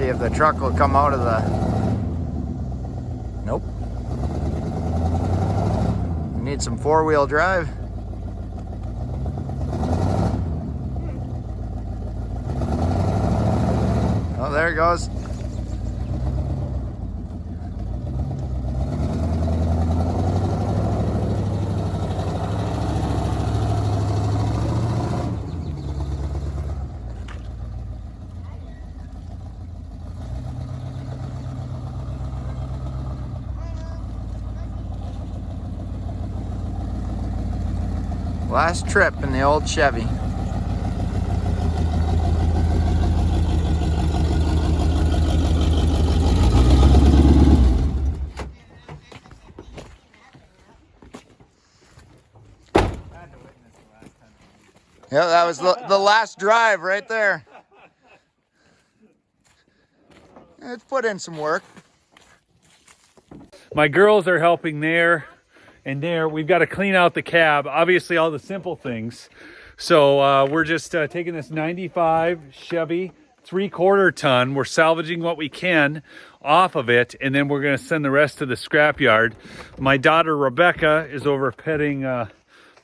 see if the truck will come out of the... Nope. We need some four-wheel drive. Oh, there it goes. Last trip in the old Chevy. Yeah, that was the last drive right there. It's put in some work. My girls are helping there and there. We've got to clean out the cab, obviously all the simple things. So we're just taking this 95 Chevy 3/4 ton. We're salvaging what we can off of it, and then we're going to send the rest to the scrapyard. My daughter Rebecca is over petting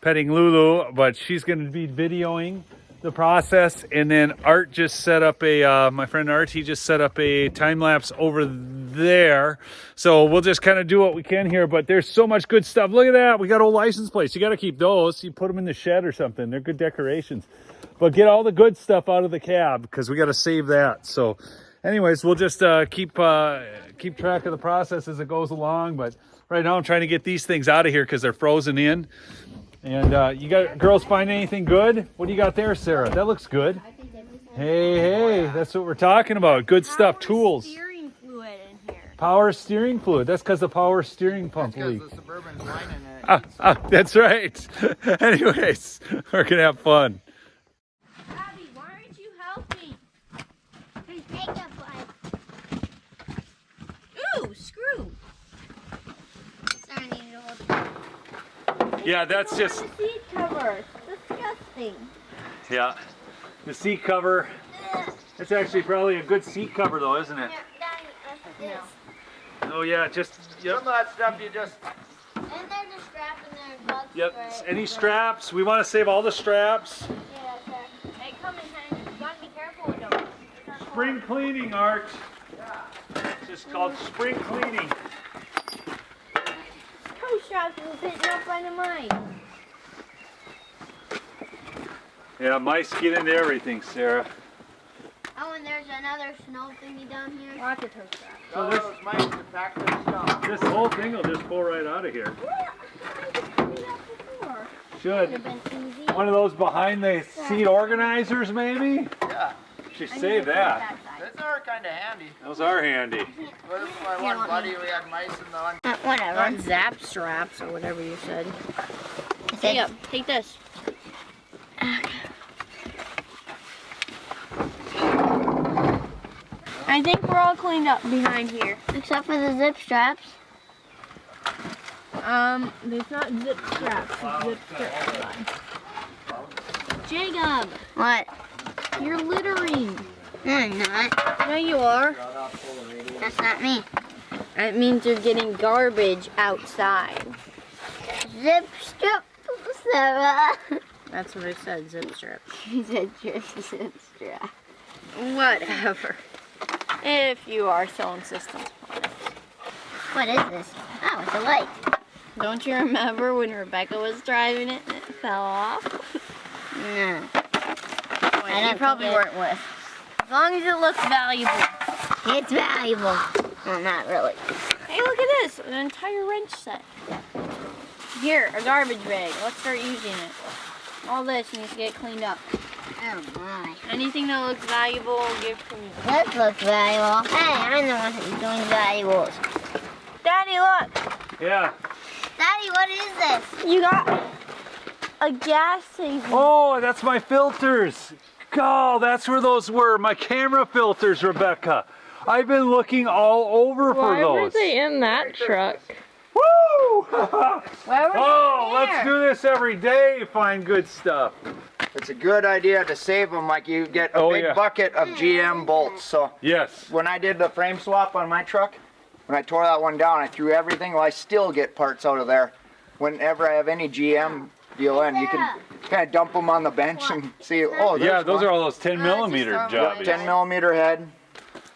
Lulu, but she's going to be videoing the process. And then Art just set up my friend Art, he just set up a time lapse over there. So we'll just kind of do what we can here, but there's so much good stuff. Look at that. We got old license plates. You got to keep those. You put them in the shed or something. They're good decorations, but get all the good stuff out of the cab because we got to save that. So anyways, we'll just keep track of the process as it goes along. But right now I'm trying to get these things out of here because they're frozen in. And you got girls find anything good? What do you got there, Sarah? That looks good. Hey, that's what we're talking about. Good stuff, tools. Steering fluid in here. Power steering fluid. That's because the power steering pump leak. The Suburban's lining it. That's right. Anyways, we're gonna have fun. Abby, why aren't you helping? Ooh, screw. Yeah, that's just. The seat cover. It's disgusting. Yeah, the seat cover. It's actually probably a good seat cover though, isn't it? No. Oh yeah, just yep. Some of that stuff you just... And they're just strapping their butts. Yep. Right. Any straps? We want to save all the straps. Yeah, okay. Hey, come in, Hank. You gotta be careful with them. Spring cleaning, Art. It's just called spring cleaning. Toe straps will fit up by the mic. Yeah, mice get into everything, Sarah. Oh, and there's another snow thingy down here. Lots of toe straps. So this mice to pack their stuff. This whole thing will just pull right out of here. Should. One of those behind the seat organizers, maybe? Yeah. Should save that. Those are kind of handy. Those are handy. What if my one buddy, we had mice in the one... Whatever. Zap straps or whatever you said. Take this. I think we're all cleaned up behind here. Except for the zip straps. There's not zip straps. Zip straps. Jacob! What? You're littering. No, I'm not. No, you are. That's not me. That means you're getting garbage outside. Zip strap, Sarah. That's what I said, zip strap. You said zip strap. Whatever. If you are so insistent on it. What is this? Oh, it's a light. Don't you remember when Rebecca was driving it and it fell off? No. Well, you probably weren't with. As long as it looks valuable. It's valuable. Well, not really. Hey, look at this. An entire wrench set. Here, a garbage bag. Let's start using it. All this needs to get cleaned up. Oh my. Anything that looks valuable, give to me. This looks valuable. Hey, I'm the one who's doing valuables. Daddy, look. Yeah. Daddy, what is this? You got a gas saving. Oh, that's my filters. Oh, that's where those were. My camera filters, Rebecca. I've been looking all over for those. Why were they in that truck? Woo! Why were they in Let's do this every day. Find good stuff. it's a good idea to save them. Like you get a big bucket of GM bolts. So yes, when I did the frame swap on my truck, when I tore that one down, I threw everything. Well, I still get parts out of there. Whenever I have any GM deal in, you can kind of dump them on the bench and see. Oh, yeah, those are all those 10mm jobbies. 10mm head.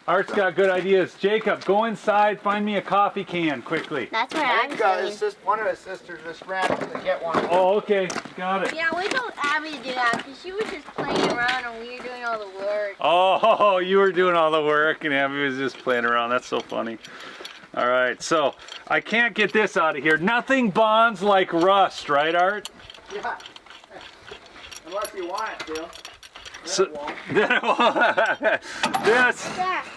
Art's got good ideas. Jacob, go inside, find me a coffee can quickly. That's what I'm saying. One of his sisters just ran to get one. Oh, okay, got it. Yeah, we told Abby to do that because she was just playing around and we were doing all the work. Oh, you were doing all the work and Abby was just playing around. That's so funny. All right, so I can't get this out of here. Nothing bonds like rust, right, Art? Yeah. Unless you want it to. So, this,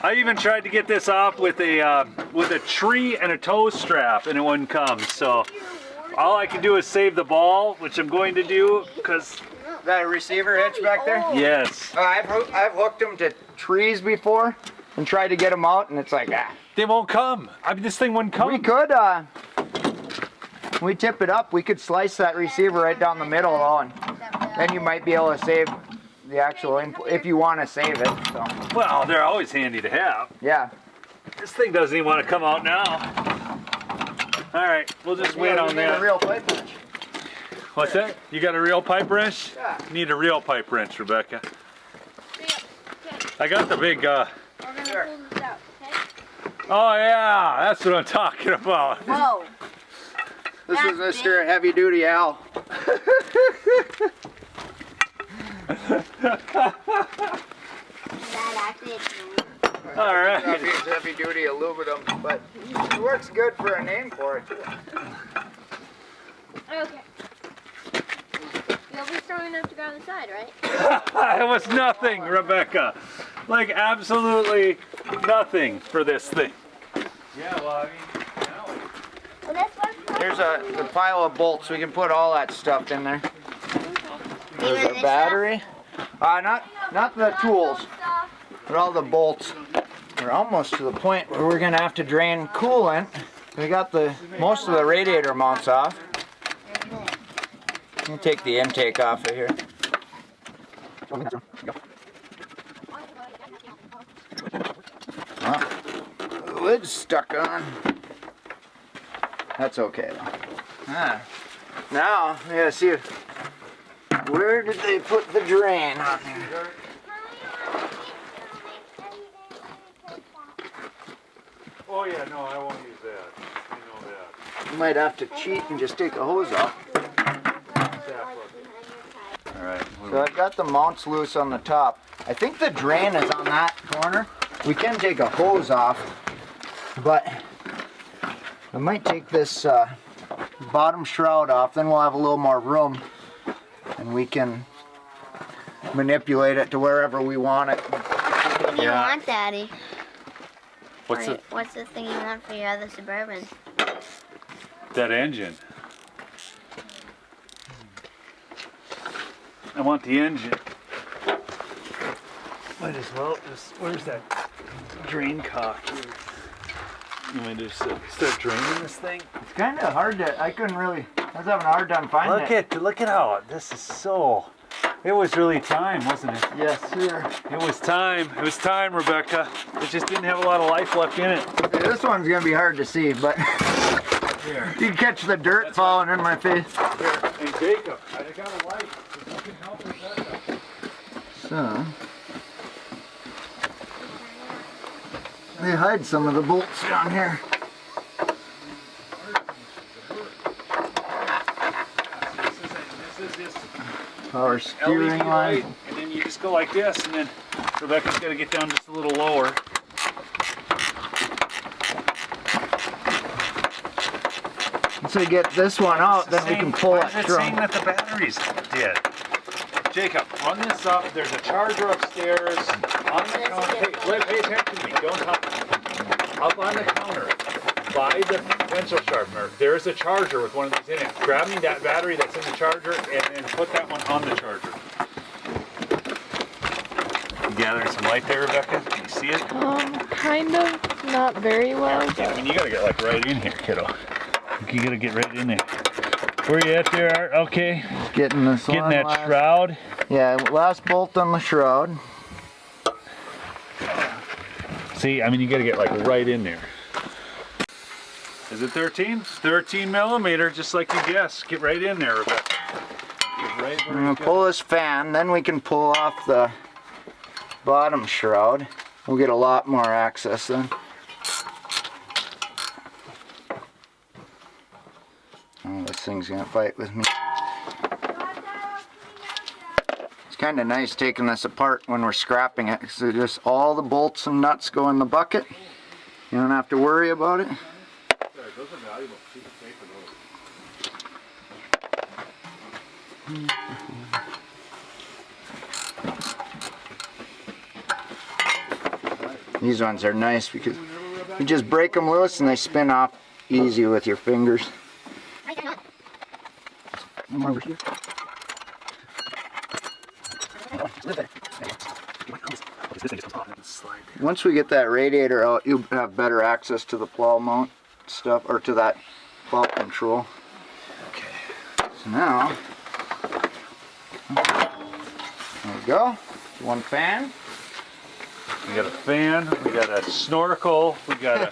I even tried to get this off with a tree and a tow strap, and it wouldn't come. So all I can do is save the ball, which I'm going to do, because is that a receiver hitch back there? Yes. I've hooked them to trees before and tried to get them out, and it's like they won't come. I mean, this thing wouldn't come. We could we tip it up. We could slice that receiver right down the middle, though, and then you might be able to save the actual input if you want to save it. So. Well, they're always handy to have. Yeah. This thing doesn't even want to come out now. All right, we'll just wait on that. A real pipe wrench. What's that? You got a real pipe wrench? Yeah. You need a real pipe wrench, Rebecca. I got the big. We're gonna pull this out, okay? Oh yeah, that's what I'm talking about. Whoa. This is Mr. Heavy Duty Al. All right. Heavy duty aluminum, but it works good for a name for it too. Okay. You'll be strong enough to go on the side, right? It was nothing, Rebecca. Like absolutely nothing for this thing. Yeah, well, I mean, here's a pile of bolts. We can put all that stuff in there. There's a battery. Not the tools, but all the bolts. We're almost to the point where we're gonna have to drain coolant. We got most of the radiator mounts off. Let me take the intake off of here. The lid's stuck on. That's okay though. Now we gotta see where did they put the drain on there. oh yeah, no, I won't use that. I know that. You might have to cheat and just take a hose off. All right. So I've got the mounts loose on the top. I think the drain is on that corner. We can take a hose off, but I might take this bottom shroud off, then we'll have a little more room and we can manipulate it to wherever we want it. What do you want, Daddy? What's the thing you want for your other Suburban? that engine? I want the engine. Might as well just, where's that drain cock? You might just start draining this thing. It's kind of hard to, I was having a hard time finding it. Look at how, this is so, it was really time, wasn't it? Yes, sir. It was time, Rebecca. It just didn't have a lot of life left in it. Okay, this one's going to be hard to see, but Here. you can catch the dirt falling in my face. Here, and Jacob, I got a light, so you can help Rebecca. So, they hide some of the bolts down here. This is this Power LED steering light, line. and then you just go like this, and then Rebecca's got to get down just a little lower. Once we get this one out, then we can pull Why that is it string. saying that the battery's dead? Jacob, run this up. There's a charger upstairs on the counter. Hey, pay attention to me. Don't talk. Up on the counter, by the pencil sharpener, there is a charger with one of these in it. Grab me that battery that's in the charger and then put that one on the charger. You gathering some light there, Rebecca? Can you see it? Kind of. Not very well. I mean, you gotta get like right in here, kiddo. You gotta get right in there. Where you at there, Art? Okay. Getting this Getting one that last. shroud. Yeah, last bolt on the shroud. See, I mean, you gotta get like right in there. Is it 13? 13 millimeter, just like you guessed. Get right in there, Rebecca. Get right where I'm gonna pull this fan, then we can pull off the bottom shroud. We'll get a lot more access then. Oh, this thing's gonna fight with me. It's kind of nice taking this apart when we're scrapping it, because just all the bolts and nuts go in the bucket. You don't have to worry about it. Those are valuable. Keep it safe for those. These ones are nice because you just break them loose and they spin off easy with your fingers. Once we get that radiator out, you'll have better access to the plow mount stuff, or to that plow control. Okay. So now, there we go. One fan. We got a fan, we got a snorkel, we got a...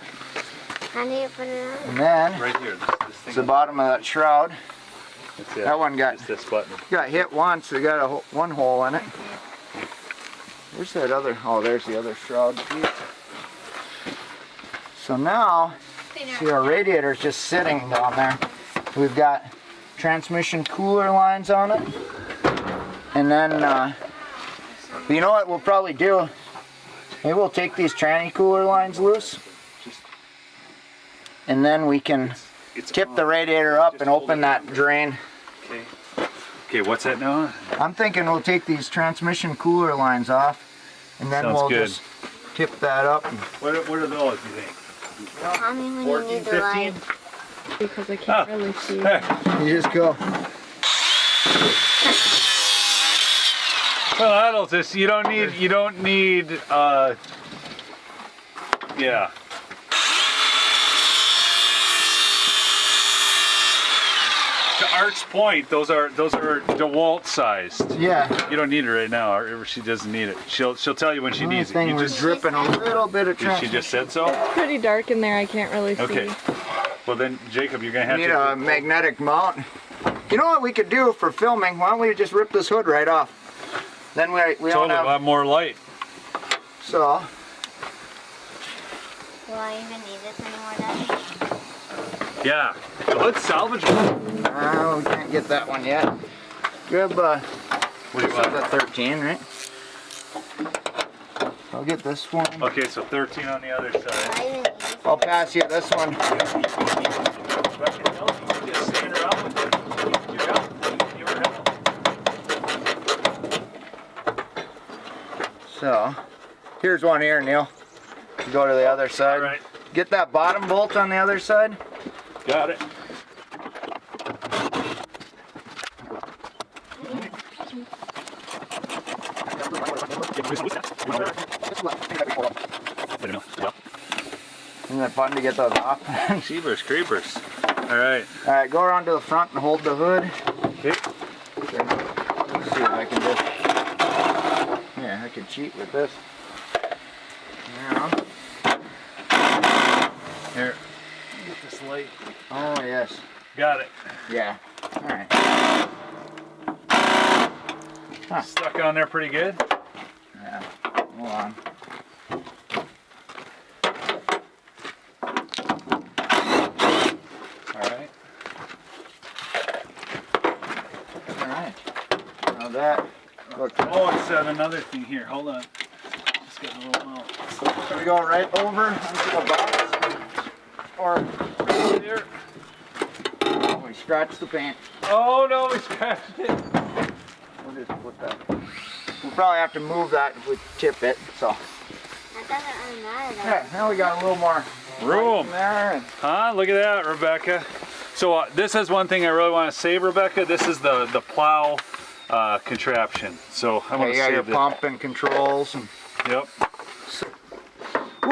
How do you put it on? And then, Right here, this thing. it's the bottom of that shroud. That's it. That one got, It's this button. got hit once, it got one hole in it. Where's that other, oh there's the other shroud piece. So now, see our radiator's just sitting down there. We've got transmission cooler lines on it. And then, you know what we'll probably do? Maybe we'll take these tranny cooler lines loose. And then we can tip the radiator up and open that drain. Okay. Okay, what's that now? I'm thinking we'll take these transmission cooler lines off. And then Sounds we'll good. just tip that up. What are those, you think? Tell me when you 14, need the 15? light. Because I can't really see. Hey. You just go. Well, that'll just, you don't need, yeah. To Art's point, those are DeWalt sized. Yeah. You don't need it right now, or she doesn't need it. She'll tell you when she needs it. Thing You was just, dripping a little bit of she transmission. just said so? Pretty dark in there, I can't really see. Okay. Well then, Jacob, you're gonna have Need to. a magnetic mount. You know what we could do for filming? Why don't we just rip this hood right off? Then we don't Totally, have. we'll have more light. So. Will I even need this anymore then? Yeah. So let's salvage one. We can't get that one yet. Grab What do you this is want? a 13, right? I'll get this one. Okay, so 13 on the other side. Will I even need this? I'll pass you this one. Just stand around with it. You're out. You're out. So, here's one here, Neil. Go to the other side. All right. Get that bottom bolt on the other side. Got it. Isn't that fun to get those off? Jeepers creepers. All right. Alright, go around to the front and hold the hood. Okay. Let's see if I can just... Yeah, I can cheat with this. Now. Here. Get this light. Oh, yes. Got it. Yeah. Alright. Huh. Stuck on there pretty good. Yeah. Hold on. Alright. Alright. Now that. Look. Oh, it's another thing here. Hold on. Just got a little mount. So we go right over into the box. Or There. we scratch the paint. Oh no, we scratched it. We'll just put that. We'll probably have to move that if we tip it. So. That doesn't really matter though. Yeah, now we got a little more Room. in there. And Huh? Look at that, Rebecca. So this is one thing I really want to save, Rebecca. This is the plow contraption. So I want you to got your save this. pump and controls. And, Yep.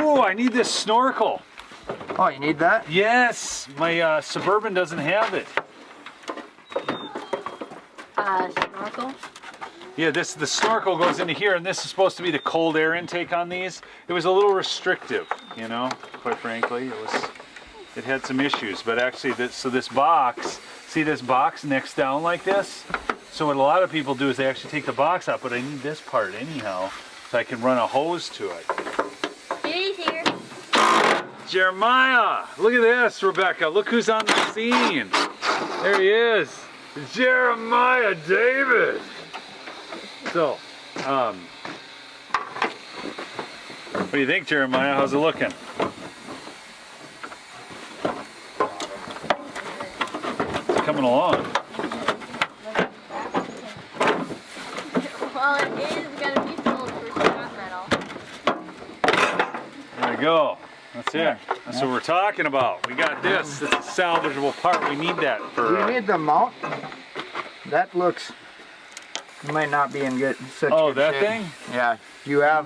Ooh, I need this snorkel. oh, you need that? Yes, my Suburban doesn't have it. Snorkel? Yeah, the snorkel goes into here, and this is supposed to be the cold air intake on these. It was a little restrictive, you know, quite frankly. It had some issues, but actually, this box, see this box next down like this? So what a lot of people do is they actually take the box out, but I need this part anyhow, so I can run a hose to it. He's here. Jeremiah, look at this, Rebecca. Look who's on the scene. There he is, Jeremiah David. So, what do you think, Jeremiah? How's it looking? It's coming along. Well, it is gonna be sold for scrap metal. There we go. That's it. That's what we're talking about. We got this. It's a salvageable part. We need that for. Do you need the mount? That looks. It might not be in such Oh, good that shape. thing? Yeah. Do you have?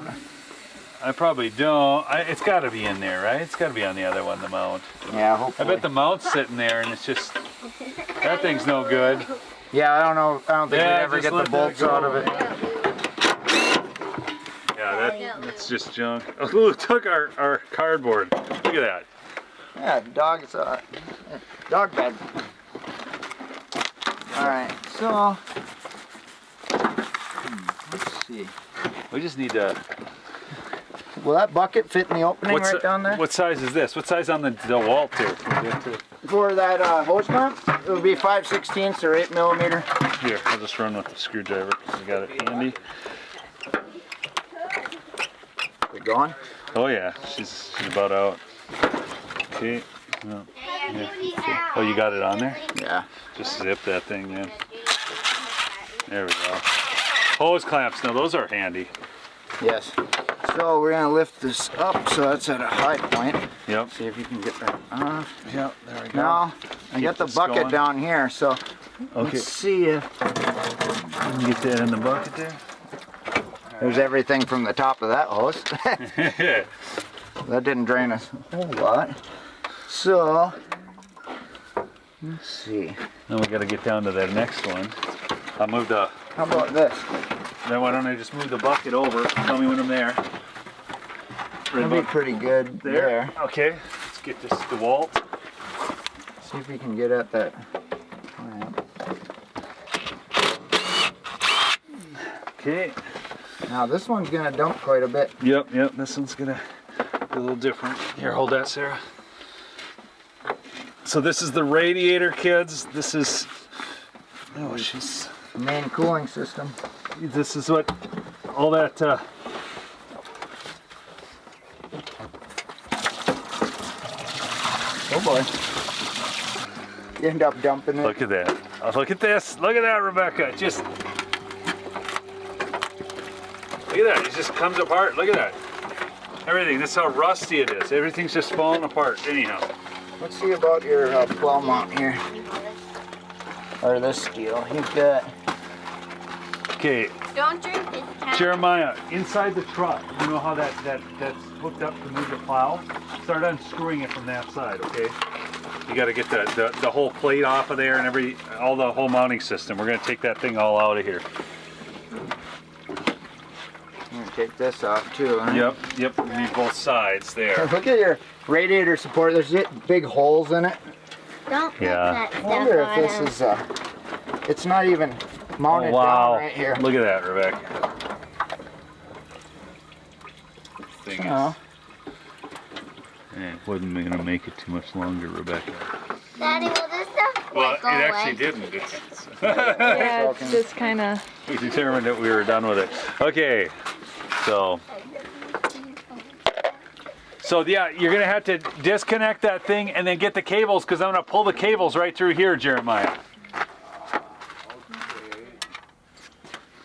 I probably don't. It's got to be in there, right? It's got to be on the other one, the mount. Yeah, I hopefully. bet the mount's sitting there, and it's just that thing's no good. Yeah, I don't know. I don't think Yeah, we'd ever just get the let that bolts out of go. it. Yeah, that's just junk. Oh, took our cardboard. Look at that. Yeah, dog bed. All right, so let's see. We just need to. Will that bucket fit in the opening right down there? What size is this? What size on the DeWalt here? Can we get to? For that hose pump, it would be 5/16 or 8 millimeter. Here, I'll just run with the screwdriver because I got it handy. We going? Oh yeah, she's about out. Okay. No. Yeah. Oh, you got it on there? Yeah. Just zip that thing in. There we go. Hose clamps. Now those are handy. Yes. So we're gonna lift this up so that's at a high point. Yep. See if you can get that off. Yep. There we go. Now I got the this bucket going. down here, so Okay. let's see if Can you get that in the bucket there? there's everything from the top of that hose. That didn't drain us a whole lot. So let's see. Then we got to get down to that next one. I'll move the. How about this? Then why don't I just move the bucket over? Tell me when I'm there. That'd be pretty good there. Okay. Let's get this DeWalt. See if we can get at that clamp. Okay. Now this one's gonna dump quite a bit. Yep. This one's gonna be a little different. Here, hold that, Sarah. So this is the radiator, kids. This is. Oh, she's. The main cooling system. This is what all that. Oh boy. You end up dumping it. Look at that. Oh, look at this. Look at that, Rebecca. Just. Look at that. It just comes apart. Look at that. Everything. That's how rusty it is. Everything's just falling apart. Anyhow. Let's see about your plow mount here. Or this steel. You've got. Okay. Don't drink this time. Jeremiah, inside the truck, you know how that's hooked up to move the plow? Start unscrewing it from that side, okay? You got to get the whole plate off of there and all the whole mounting system. We're going to take that thing all out of here. I'm gonna take this off too. Huh? Yep. We need both sides there. Look at your radiator support. There's big holes in it. Don't put Yeah. that I stuff wonder if on this him. is it's not even mounted Oh, wow. down right here. Look at that, Rebecca. Thing Oh. it wasn't going to make it too much longer, Rebecca. Daddy, will this stuff Well, go it actually away? didn't. Yeah, it's just kind of. We determined that we were done with it. Okay, so yeah, you're gonna have to disconnect that thing and then get the cables because I'm gonna pull the cables right through here, Jeremiah.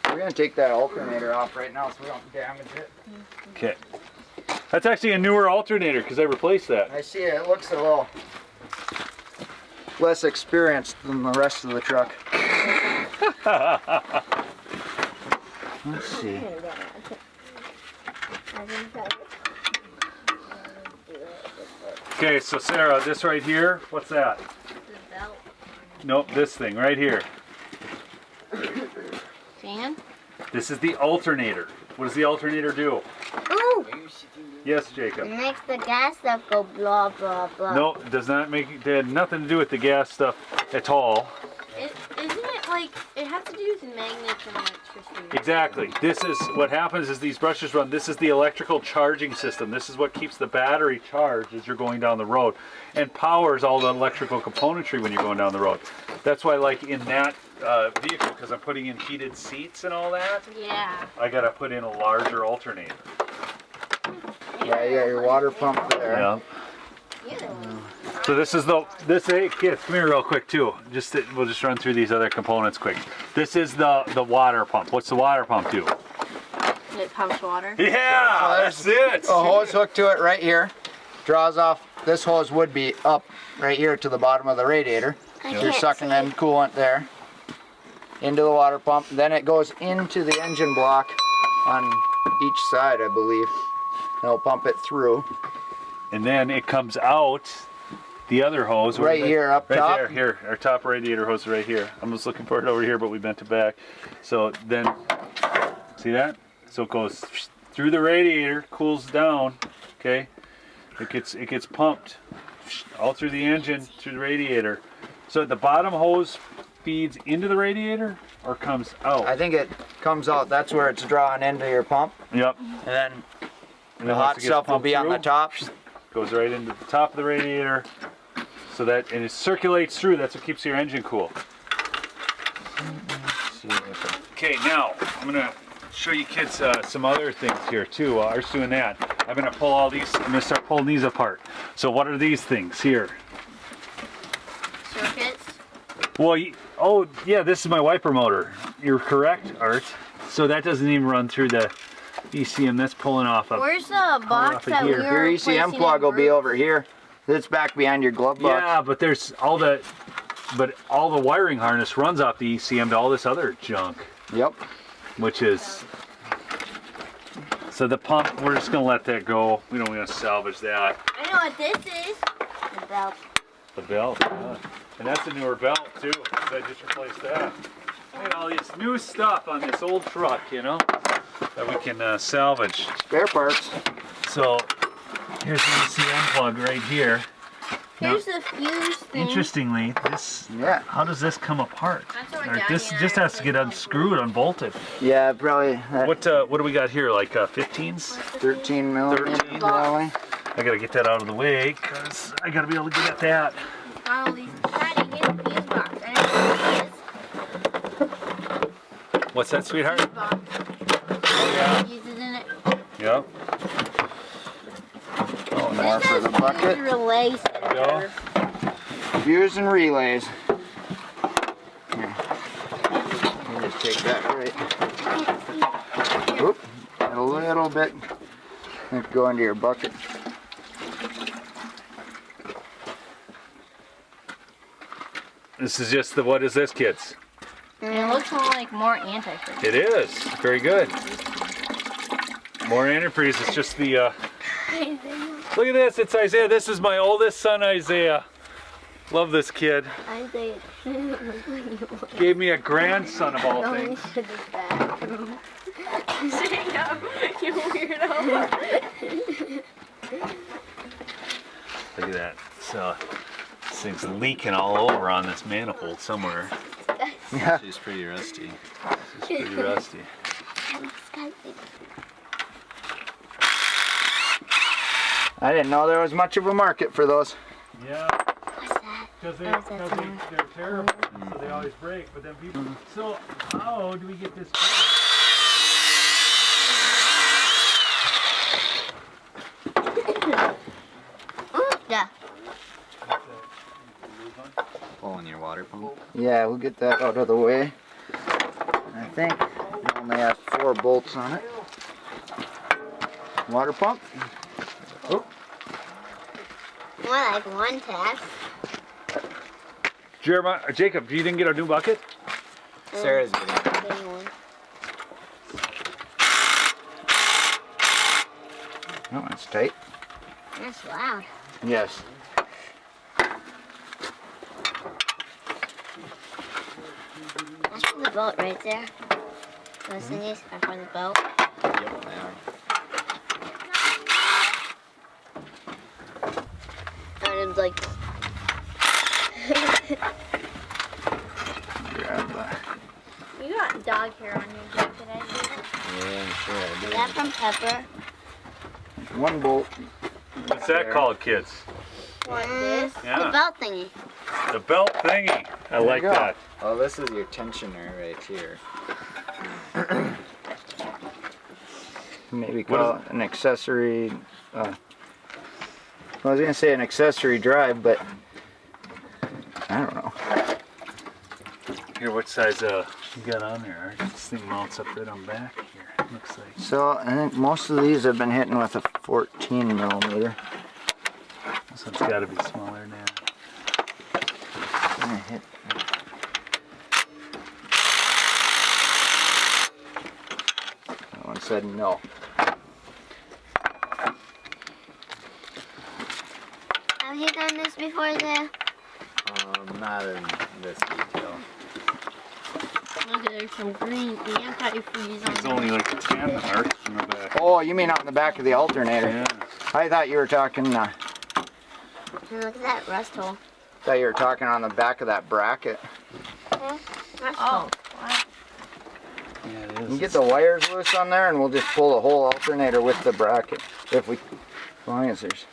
We're gonna take that alternator off right now so we don't damage it. Okay, that's actually a newer alternator because I replaced that. I see it. It looks a little less experienced than the rest of the truck. Let's see. Okay, so Sarah, this right here, what's that? Nope, this thing right here. Fan? This is the alternator. What does the alternator do? Ooh! Yes, Jacob. It makes the gas stuff go blah, blah, blah. No, it does not make it. It had nothing to do with the gas stuff at all. Isn't it like, it has to do with magnets and electricity? Exactly. This is what happens is these brushes run. This is the electrical charging system. This is what keeps the battery charged as you're going down the road and powers all the electrical componentry when you're going down the road. That's why, like in that vehicle, because I'm putting in heated seats and all that, Yeah. I got to put in a larger alternator. Yeah, you got your water pump there. Yeah. Ew. So this is hey kids, come here real quick too. We'll just run through these other components quick. This is the water pump. What's the water pump do? It pumps water. Yeah, that's it. A hose hooked to it right here. Draws off. This hose would be up right here to the bottom of the radiator. You're sucking in coolant there into the water pump. Then it goes into the engine block on each side, I believe. And it'll pump it through. And then it comes out the other hose. Right here, up right top. There, here. Our top radiator hose is right here. I'm just looking for it over here, but we bent it back. So then, see that? So it goes through the radiator, cools down, okay? It gets pumped all through the engine, through the radiator. So the bottom hose feeds into the radiator or comes out? I think it comes out. That's where it's drawn into your pump. Yep. And then And the then once hot it gets stuff will pumped be on the through, top. goes right into the top of the radiator, so that, and it circulates through. That's what keeps your engine cool. Okay, now I'm gonna show you kids some other things here too. While Art's doing that, I'm gonna pull all these. I'm gonna start pulling these apart. So what are these things here? Circuits. Well, oh yeah, this is my wiper motor. You're correct, Art. So that doesn't even run through the ECM. That's pulling off of. Where's the box off of that we here. were Your ECM replacing plug in will be Bruce? over here. It's back behind your glove box. Yeah, but there's all the, but all the wiring harness runs off the ECM to all this other junk, Yep. which is. So the pump, we're just gonna let that go. We don't want to salvage that. I know what this is. The belt. The belt, yeah. And that's a newer belt too. So I just replaced that. I got all this new stuff on this old truck, you know, that we can salvage. Spare parts. So here's the ECM plug right here. Here's the fuse thing. Interestingly, this, Yeah. how does this come apart? That's what Or Daddy this and I just has to get replaced unscrewed, unbolted. Yeah, probably What do we got here? Like 15s? 13 millimeter. 13. Probably. I gotta get that out of the way because I gotta be able to get at that. All these. Daddy, here's the fuse box. I know what it is. What's that, sweetheart? Fuse box. Yeah. Fuses in it. Yep. Oh, more for the Fuse bucket. relay center. Fuse and relays. Here. Let me just take that right. Oop. A little bit. Let's go into your bucket. This is just the, what is this, kids? And it looks more like more antifreeze. It is. Very good. More antifreeze. It's just the, look at this. It's Isaiah. This is my oldest son, Isaiah. Love this kid. Isaiah. Gave me a grandson of all things. to the bathroom. You weirdo. Look at that. So this thing's leaking all over on this manifold somewhere. Yeah. She's pretty rusty. It's pretty rusty. I didn't know there was much of a market for those. Yeah. What's that? Because sound? they're terrible, so they always break. But then people. So how do we get this? Yeah. Pulling your water pump. Yeah, we'll get that out of the way. I think it only has 4 bolts on it. Water pump. Oh, More like one tap. Jeremiah, Jacob, you didn't get a new bucket? Sarah's getting it. Getting one. oh, that's tight. That's loud. Yes. That's the boat right there. Those thingies are for the belt. Yep, they are. Sounded like. Grab that. You got dog hair on your jacket, I think. Yeah, I'm sure I Is do. that from Pepper? One bolt. What's that called, kids? What this? Yeah. The belt thingy. The belt thingy. I like you go. that. Oh, this is your tensioner right here. Maybe What call it an accessory. I was gonna say an accessory drive, but I don't know. Here, what size you got on there? This thing mounts up right on back here. Looks like. So I think most of these have been hitting with a 14 millimeter. This one's got to be smaller now. I hit. That one said no. Have you done this before, Zay? Not in this detail. Look, there's some green antifreeze on It's only like a 10 mark in the back. Oh, you mean on the back of the alternator? Yeah. I thought you were talking. And look at that rust hole. Thought you were talking on the back of that bracket. Rust hole. Yeah, it You is. can get the wires loose on there, and we'll just pull the whole alternator with the bracket. As long as there's.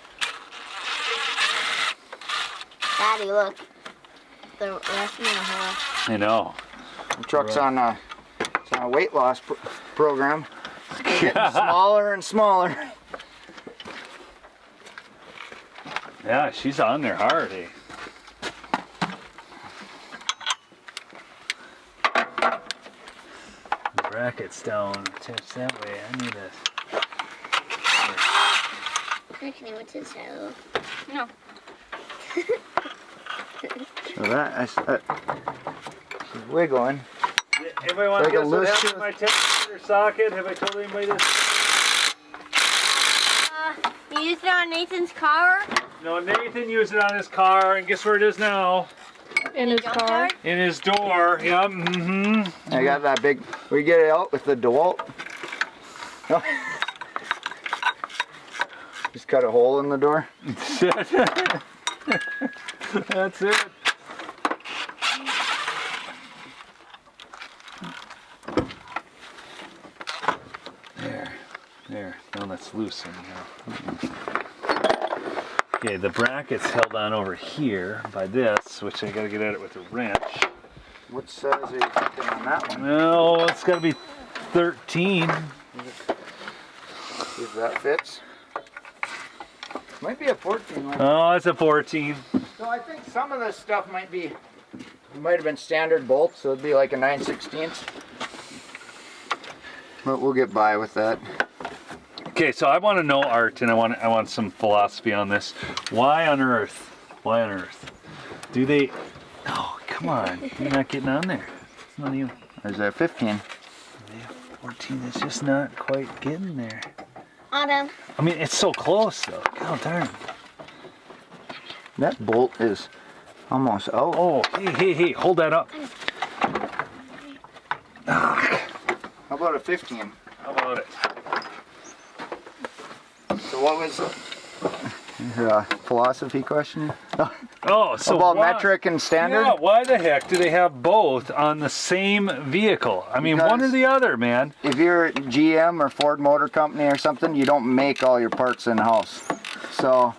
Daddy, look. The rust in the hole. I know. The truck's on a weight loss program. It's getting smaller and smaller. Yeah, she's on there hard, eh? The bracket's down. Tips that way. I need a. Actually, what's his shadow? No. So that she's wiggling. Anybody want Like to a guess what loose happened tooth. to my temperature socket? Have I told anybody this? You used it on Nathan's car? No, Nathan used it on his car, and guess where it is now? In his car. In his door. Yep. Mm-hmm. I got that big. We get it out with the DeWalt. Just cut a hole in the door. That's it. There. Now that's loose anyhow. Okay, the bracket's held on over here by this, which I gotta get at it with a wrench. What size are you thinking on that one? No, it's gotta be 13. See if that fits. Might be a 14 one. Oh, it's a 14. So I think some of this stuff might have been standard bolts, so it'd be like a 9/16. But we'll get by with that. Okay, so I want to know, Art, and I want some philosophy on this. Why on earth? Do they? Oh, come on! You're not getting on there. It's not even. There's a 15. 14 is just not quite getting there. Autumn. I mean, it's so close though. God darn. That bolt is almost out. Oh, hey! Hold that up. How about a 15? How about it? So what was your philosophy question? Oh, so About why, metric and standard? Yeah, why the heck do they have both on the same vehicle? I mean, one or Because- the other, man. If you're GM or Ford Motor Company or something, you don't make all your parts in-house. So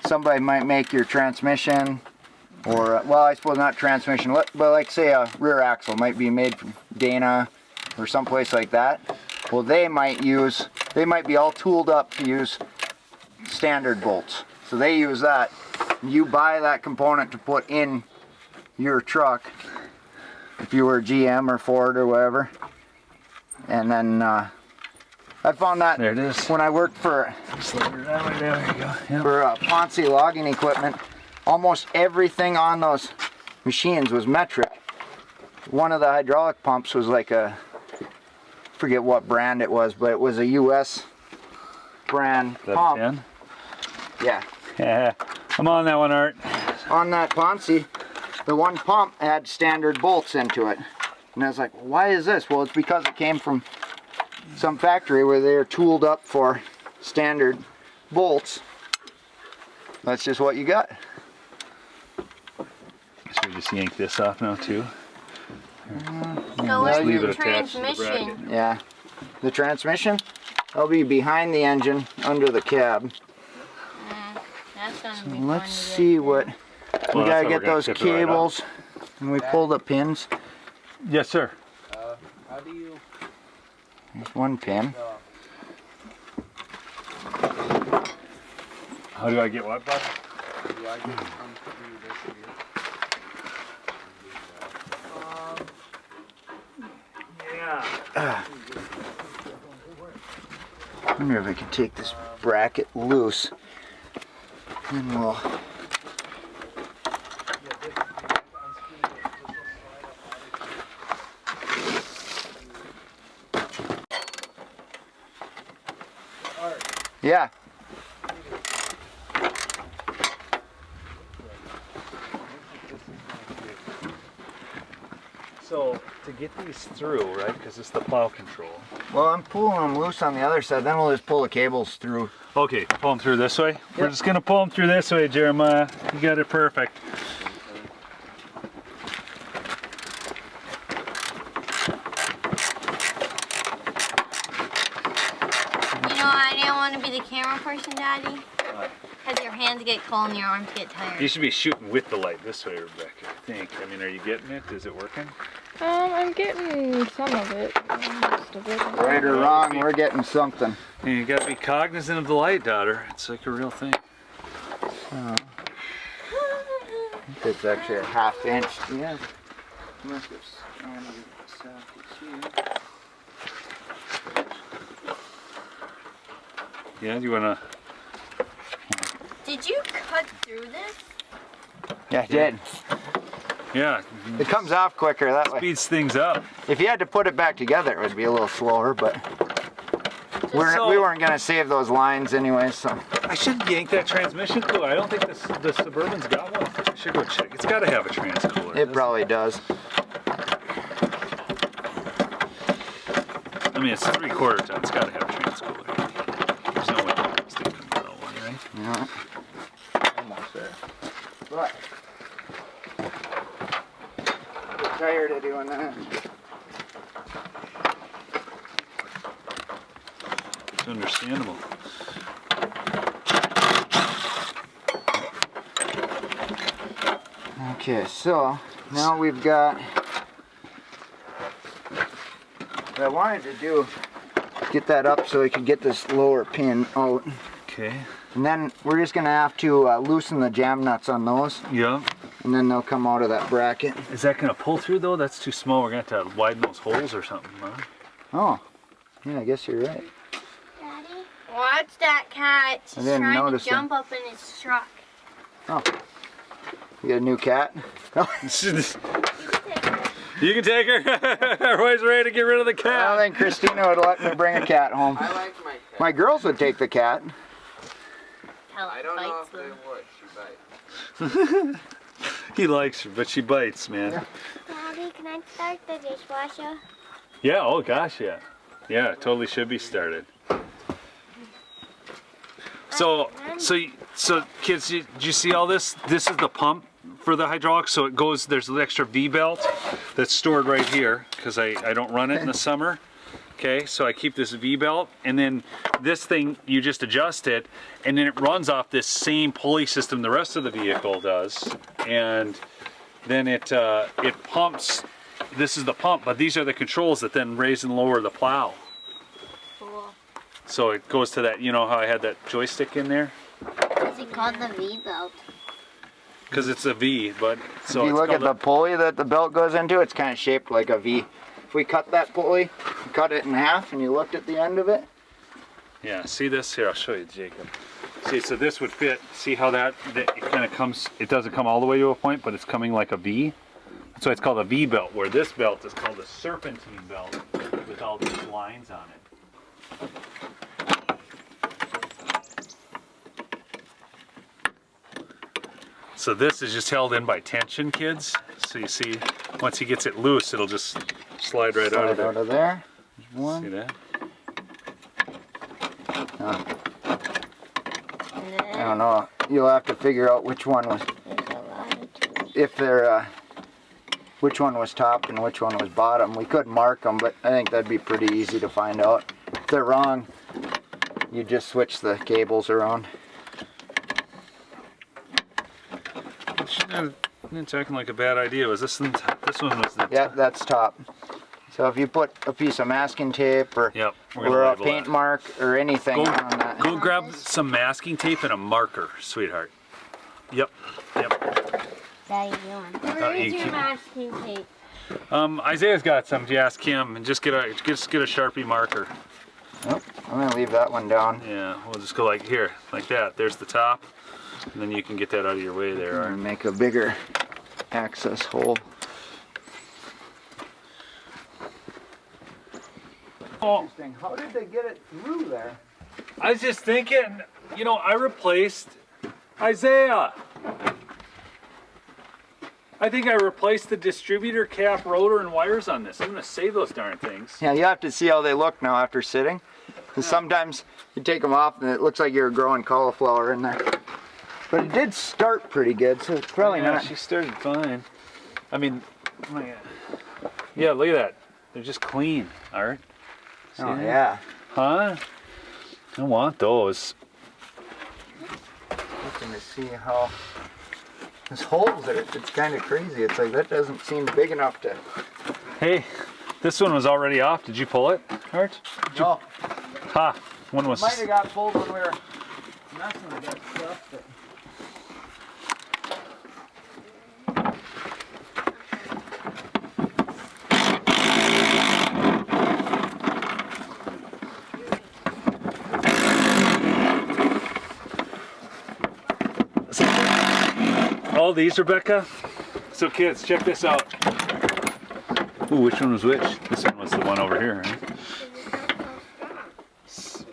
somebody might make your transmission, or, well, I suppose not transmission, but like say a rear axle might be made from Dana or someplace like that. Well, they might be all tooled up to use standard bolts. So they use that. You buy that component to put in your truck if you were GM or Ford or whatever. And then I found that There it is. when I worked for Slip it that way. There you go. Yep. Ponce logging equipment, almost everything on those machines was metric. One of the hydraulic pumps was like a, forget what brand it was, but it was a US brand Is that a pump. 10? Yeah. Yeah. I'm on that one, Art. On that Ponce, the one pump had standard bolts into it. And I was like, why is this? Well, it's because it came from some factory where they're tooled up for standard bolts. That's just what you got. Should we just yank this off now too? So where's leave the it attached to the transmission? Yeah. The transmission, that'll be behind the engine, under the cab. That's gonna be Let's fun to see get what, Well, we that's gotta how we're get gonna those tip it right up. cables. And we pull the pins. Yes, sir. How do you? There's one pin. How do I get what, bud? Do I get some through this here? I wonder if I can take this bracket loose. And we'll. Yeah. So to get these through, right? Because it's the plow control. Well, I'm pulling them loose on the other side. Then we'll just pull the cables through. Okay, pull them through this way. We're just gonna pull them through this way, Jeremiah. You got it perfect. You know, I didn't want to be the camera person, Daddy. Because your hands get cold and your arms get tired. You should be shooting with the light this way, Rebecca. I think. I mean, are you getting it? Is it working? I'm getting some of it. Most of it. Right or wrong, we're getting something. Yeah, you gotta be cognizant of the light, daughter. It's like a real thing. It's actually a ½ inch. Yeah. Must have sockets here. Yeah, do you wanna? Did you cut through this? Yeah, I did. Yeah, It comes off quicker that way. speeds things up. If you had to put it back together, it would be a little slower, but we weren't going to save those lines anyway, so. I should yank that transmission cooler. I don't think the Suburban's got one. I should go check. It's got to have a trans cooler. It probably does. I mean, it's 3/4 ton. It's got to have a trans cooler. There's no way it's going to come out one, right? Yeah. Almost there. But I get tired of doing that. It's understandable. Okay, so now we've got what I wanted to do, get that up so we could get this lower pin out. Okay. And then we're just gonna have to loosen the jam nuts on those, Yeah. and then they'll come out of that bracket. Is that going to pull through though? That's too small. We're going to have to widen those holes or something, huh? Oh, yeah, I guess you're right. Daddy? Watch that cat. She's didn't trying to notice jump up in his truck. Oh, you got a new cat? You can take her. Everybody's ready to get rid of the I don't cat. think Christina would let me bring a cat home. I like my cat. My girls would take the cat. Hell, I don't know bites if they them. would. She bites. He likes her, but she bites, man. Daddy, can I start the dishwasher? Yeah, oh gosh, yeah. Yeah, it totally should be started. So kids, did you see all this? This is the pump for the hydraulics. So it goes, there's an extra V-belt that's stored right here because I don't run it in the summer. Okay, so I keep this V-belt, and then this thing, you just adjust it, and then it runs off this same pulley system the rest of the vehicle does. And then it pumps. This is the pump, but these are the controls that then raise and lower the plow. Cool. So it goes to that, you know how I had that joystick in there? What's it called, the V-belt? Because it's a V, but so If you it's look at called the pulley that the belt goes into, it's kind of shaped like a V. If we cut that pulley, cut it in half, and you looked at the end of it, yeah, see this? Here, I'll show you, Jacob. See, so this would fit. See how that it kind of comes, it doesn't come all the way to a point, but it's coming like a V. That's why it's called a V belt, where this belt is called a serpentine belt with all these lines on it. So this is just held in by tension, kids. So you see, once he gets it loose, it'll just slide right out of Slide there. out of there. There's See one. that? I don't know. You'll have to figure out which one was, if they're, which one was top and which one was bottom. We could mark them, but I think that'd be pretty easy to find out. If they're wrong, you just switch the cables around. It's acting like a bad idea. Was this one? This one was the Yeah, that's top. So if you put a piece of masking tape or, Yep, we're gonna or a label paint that. mark or anything on that. Go grab some masking tape and a marker, sweetheart. Yep. How you doing? you Where's your keep- masking tape? Isaiah's got some. You ask him and just get a Sharpie marker. Oh, I'm gonna leave that one down. Yeah, we'll just go like here, like that. There's the top, and then you can get that out of your way there. And make a bigger access hole. Oh, Interesting. How did they get it through there? I was just thinking, you know, I replaced Isaiah. I think I replaced the distributor cap, rotor, and wires on this. I'm gonna save those darn things. Yeah, you have to see how they look now after sitting. Because sometimes you take them off and it looks like you're growing cauliflower in there. But it did start pretty good, so it's probably Yeah, not. she started fine. I mean, oh my God. Yeah, look at that. They're just clean, Art. See Oh, that? yeah. Huh? I want those. Looking to see how this holes are. It's kind of crazy. It's like that doesn't seem big enough to. Hey, this one was already off. Did you pull it, Art? No, Ha! One was. might have got pulled when we were messing with that stuff. But... All these, Rebecca? So kids, check this out. Ooh, which one was which? This one was the one over here, right?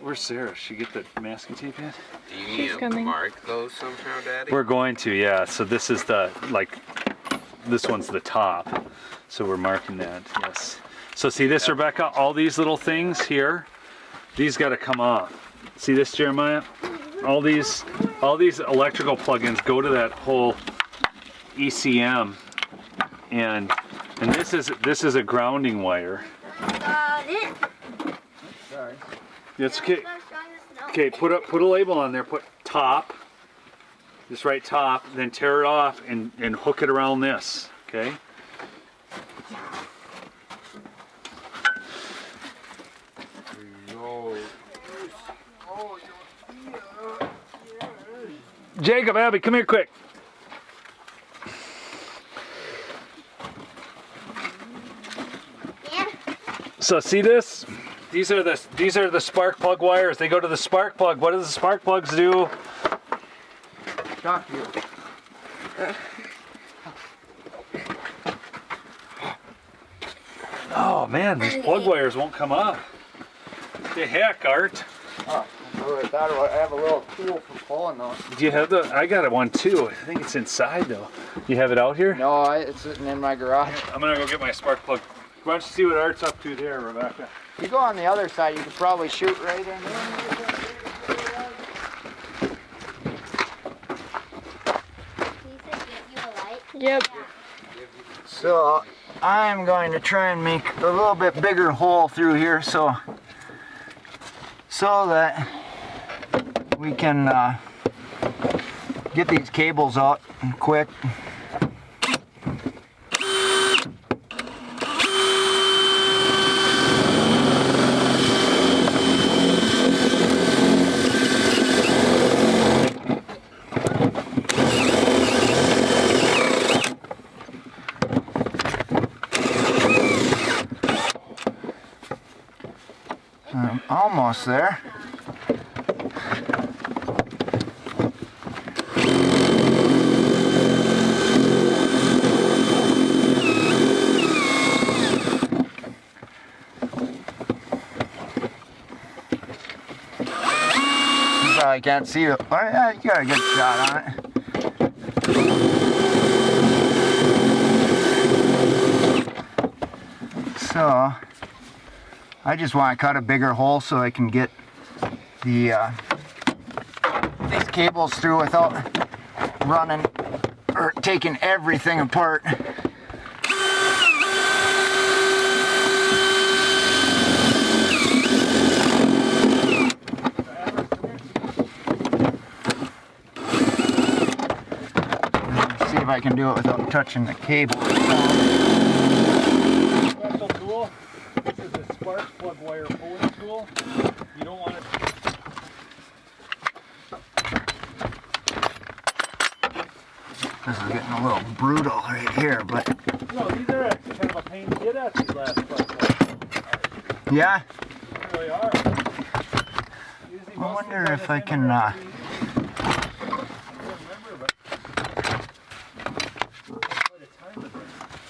Where's Sarah? She get the masking tape yet? Do you She's need to coming. mark those somehow, Daddy? We're going to, yeah. So this is the, like, this one's the top. So we're marking that, yes. So see this, Rebecca? All these little things here, these got to come off. See this, Jeremiah? All these electrical plugins go to that whole ECM, and this is a grounding wire. Got it. Sorry. That's okay. Okay, put a label on there. Put top. Just write top. Then tear it off and hook it around this. Okay. No. Jacob, Abby, come here quick. Yeah. So see this? These are the spark plug wires. They go to the spark plug. What do the spark plugs do? Talk to you. Oh man, these plug wires won't come up. The heck, Art? Oh, I thought I have a little tool for pulling those. Do you have the? I got one too. I think it's inside though. You have it out here? No, it's sitting in my garage. I'm gonna go get my spark plug. Why don't you see what Art's up to there, Rebecca? You go on the other side, you could probably shoot right in there. Yep. So I'm going to try and make a little bit bigger hole through here so that we can get these cables out quick. I'm almost there. You probably can't see it. Oh, yeah, you got a good shot on it. So So I just want to cut a bigger hole so I can get the these cables through without running or taking everything apart. See if I can do it without touching the cable. Special tool. This is a spark plug wire pulling tool. You don't want to. This is getting a little brutal right here, but No, these are actually kind of a pain to get at, these last spark plugs. yeah. They really are. I wonder if I can.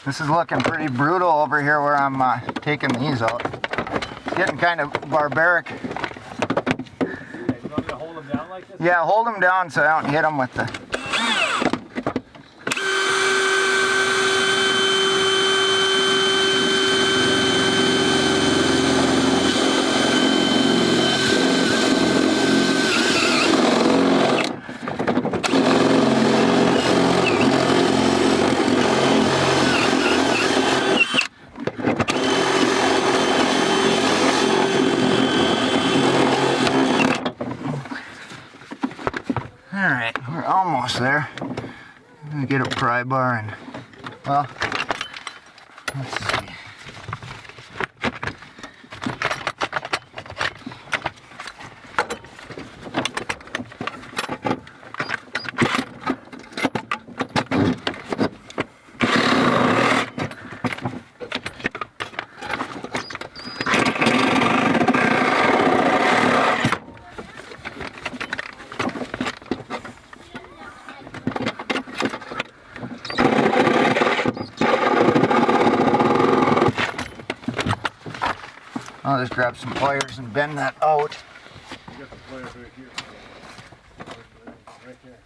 This is looking pretty brutal over here where I'm taking these out. It's getting kind of barbaric. You want me to hold them down like this? Yeah, hold them down so I don't hit them with the. Alright, we're almost there. I'm gonna get a pry bar and, well, let's see. I'll just grab some pliers and bend that out. You got the pliers right here. Right there.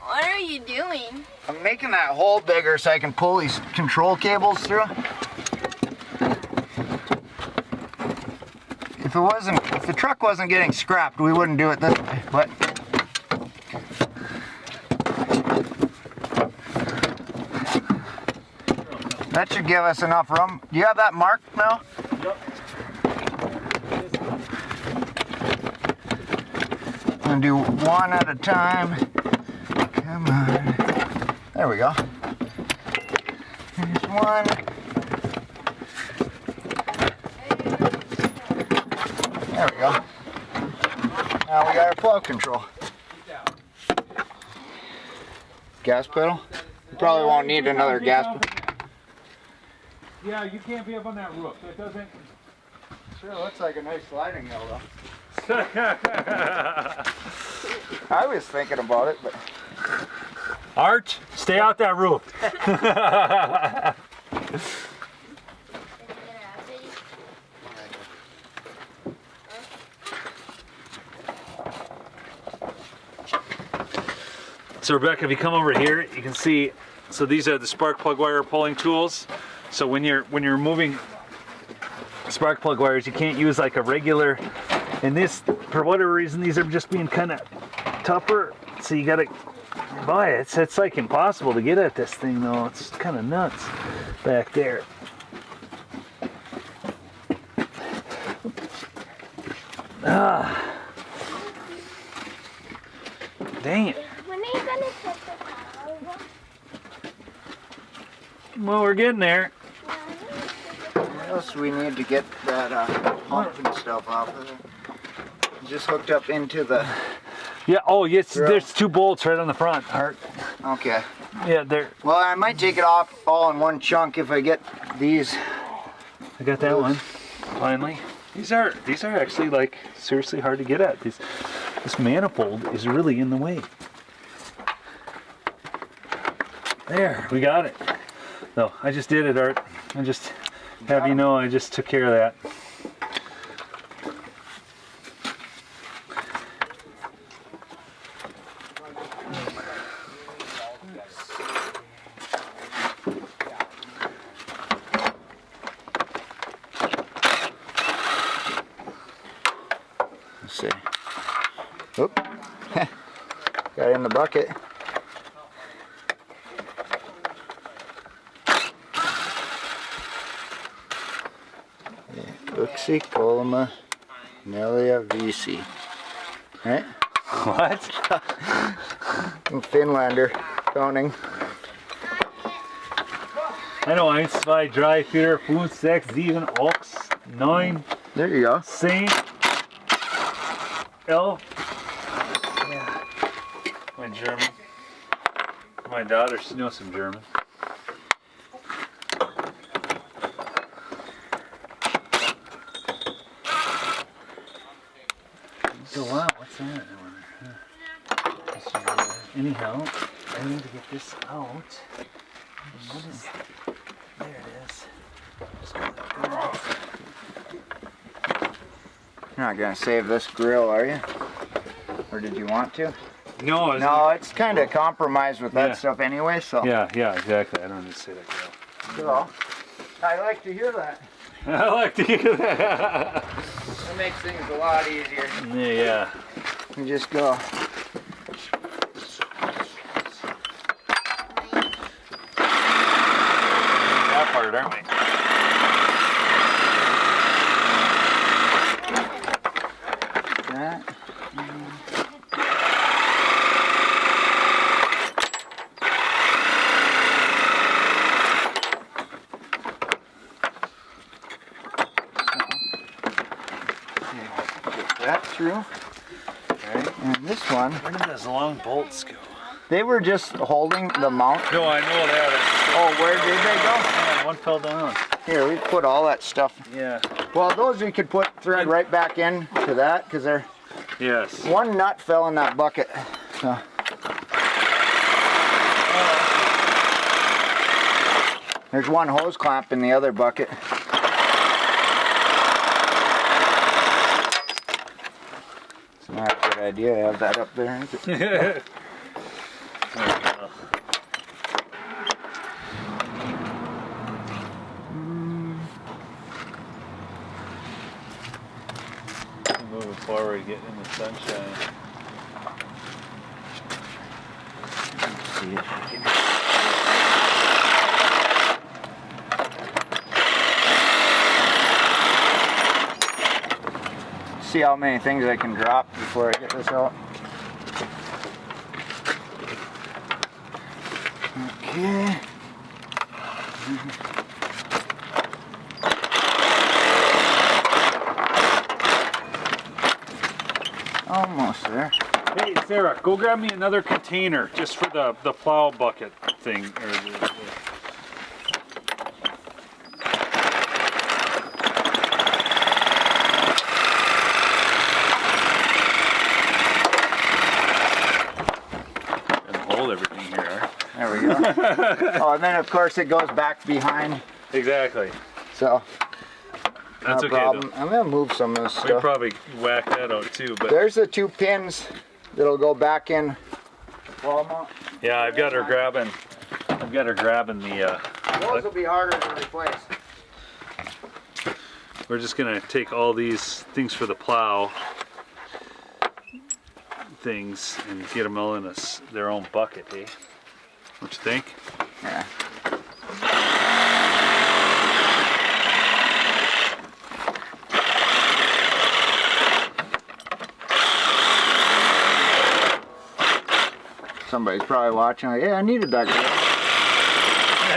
What are you doing? I'm making that hole bigger so I can pull these control cables through. If the truck wasn't getting scrapped, we wouldn't do it this way, but that should give us enough room. Do you have that marked now? Yep. I'm gonna do one at a time. Come on. There we go. There's one. There we go. Now we got our plow control. Gas pedal? You probably won't need another gas pedal. Yeah, you can't be up on that roof. It doesn't. Sure looks like a nice sliding hill though. I was thinking about it, but Arch, stay out that roof. So Rebecca, if you come over here, you can see, so these are the spark plug wire pulling tools. So when you're moving spark plug wires, you can't use like a regular, and this, for whatever reason, these are just being kind of tougher, so you gotta buy it. It's like impossible to get at this thing though. It's kind of nuts back there. Ah, dang it. When are you gonna put the car over? Well, we're getting there. what else we need to get that hump and stuff off of it? Just hooked up into the. Yeah, oh yes, there's two bolts right on the front, Art. Okay. Yeah, there. Well, I might take it off all in one chunk if I get these. I got that one, finally. These are actually like seriously hard to get at. This manifold is really in the way. There, we got it. No, I just did it, Art. I just have you know I just took care of that. bucket. Uxie Colima Nelia Visi. Right? What? Finlander counting. I know, 1, 2, 3, 4, 5, 6, 7, 8, 9, There you go. 10, 11. Yeah. My German. My daughter, she knows some German. So wow, what's that? Any help? I need to get this out. What is? There it is. Just go like that. You're not gonna save this grill, are you? Or did you want to? No, No, it's kind of compromised with that Yeah. stuff anyway, so. Yeah, exactly. I don't need to say that. So, I like to hear that. I like to hear that. That makes things a lot easier. Yeah. You just go. That part, aren't we? That. Get that through. Right. And this one, Where did those long bolts go? they were just holding the mount. No, I know that. Oh, where did they go? Yeah, one fell down. Here, we put all that stuff. Yeah. Well, those we could put thread right back in to that because they're Yes. one nut fell in that bucket. So. There's one hose clamp in the other bucket. It's not a good idea to have that up there. Is it? Moving forward, getting in the sunshine. See if we can- See how many things I can drop before I get this out. Okay. Almost there. Hey, Sarah, go grab me another container just for the plow bucket thing. Hold everything here. There we go. Oh, and then of course it goes back behind. Exactly. So. That's no okay problem. though. I'm gonna move some of this We stuff. probably whack that out too, but There's the 2 pins that'll go back in. Wall mount. yeah, I've got her grabbing the. Those will be harder to replace. We're just gonna take all these things for the plow things and get them all in their own bucket, eh? What you think? Yeah. Somebody's probably watching like, yeah, I needed that girl.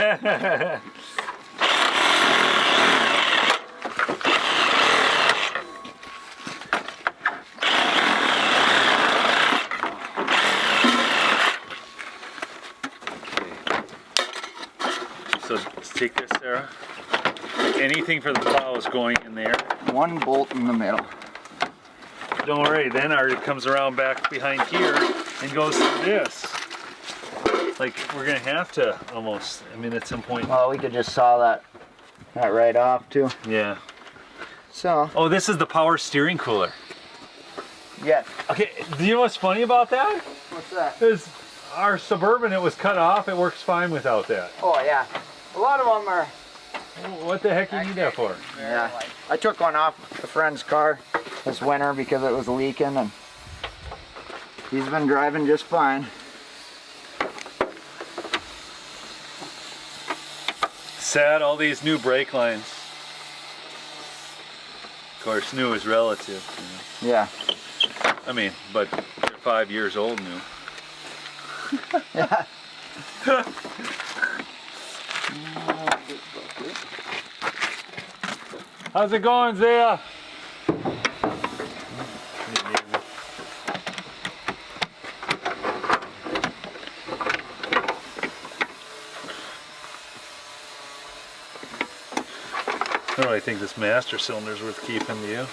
So let's take this, Sarah. Anything for the plow is going in there. One bolt in the middle. Don't worry, then it comes around back behind here and goes through this. Like, we're gonna have to almost, I mean, at some point. Well, we could just saw that right off too. Yeah. So, Oh, this is the power steering cooler. yes. Okay, do you know what's funny about that? What's that? Is our Suburban, it was cut off, it works fine without that. Oh yeah. A lot of them are. What the heck do you need that for? Yeah. I took one off a friend's car this winter because it was leaking, and he's been driving just fine. sad? All these new brake lines. Of course, new is relative. You know? Yeah. I mean, but they're 5 years old new. Yeah. How's it going, Zaya? I don't really think this master cylinder's worth keeping, do you?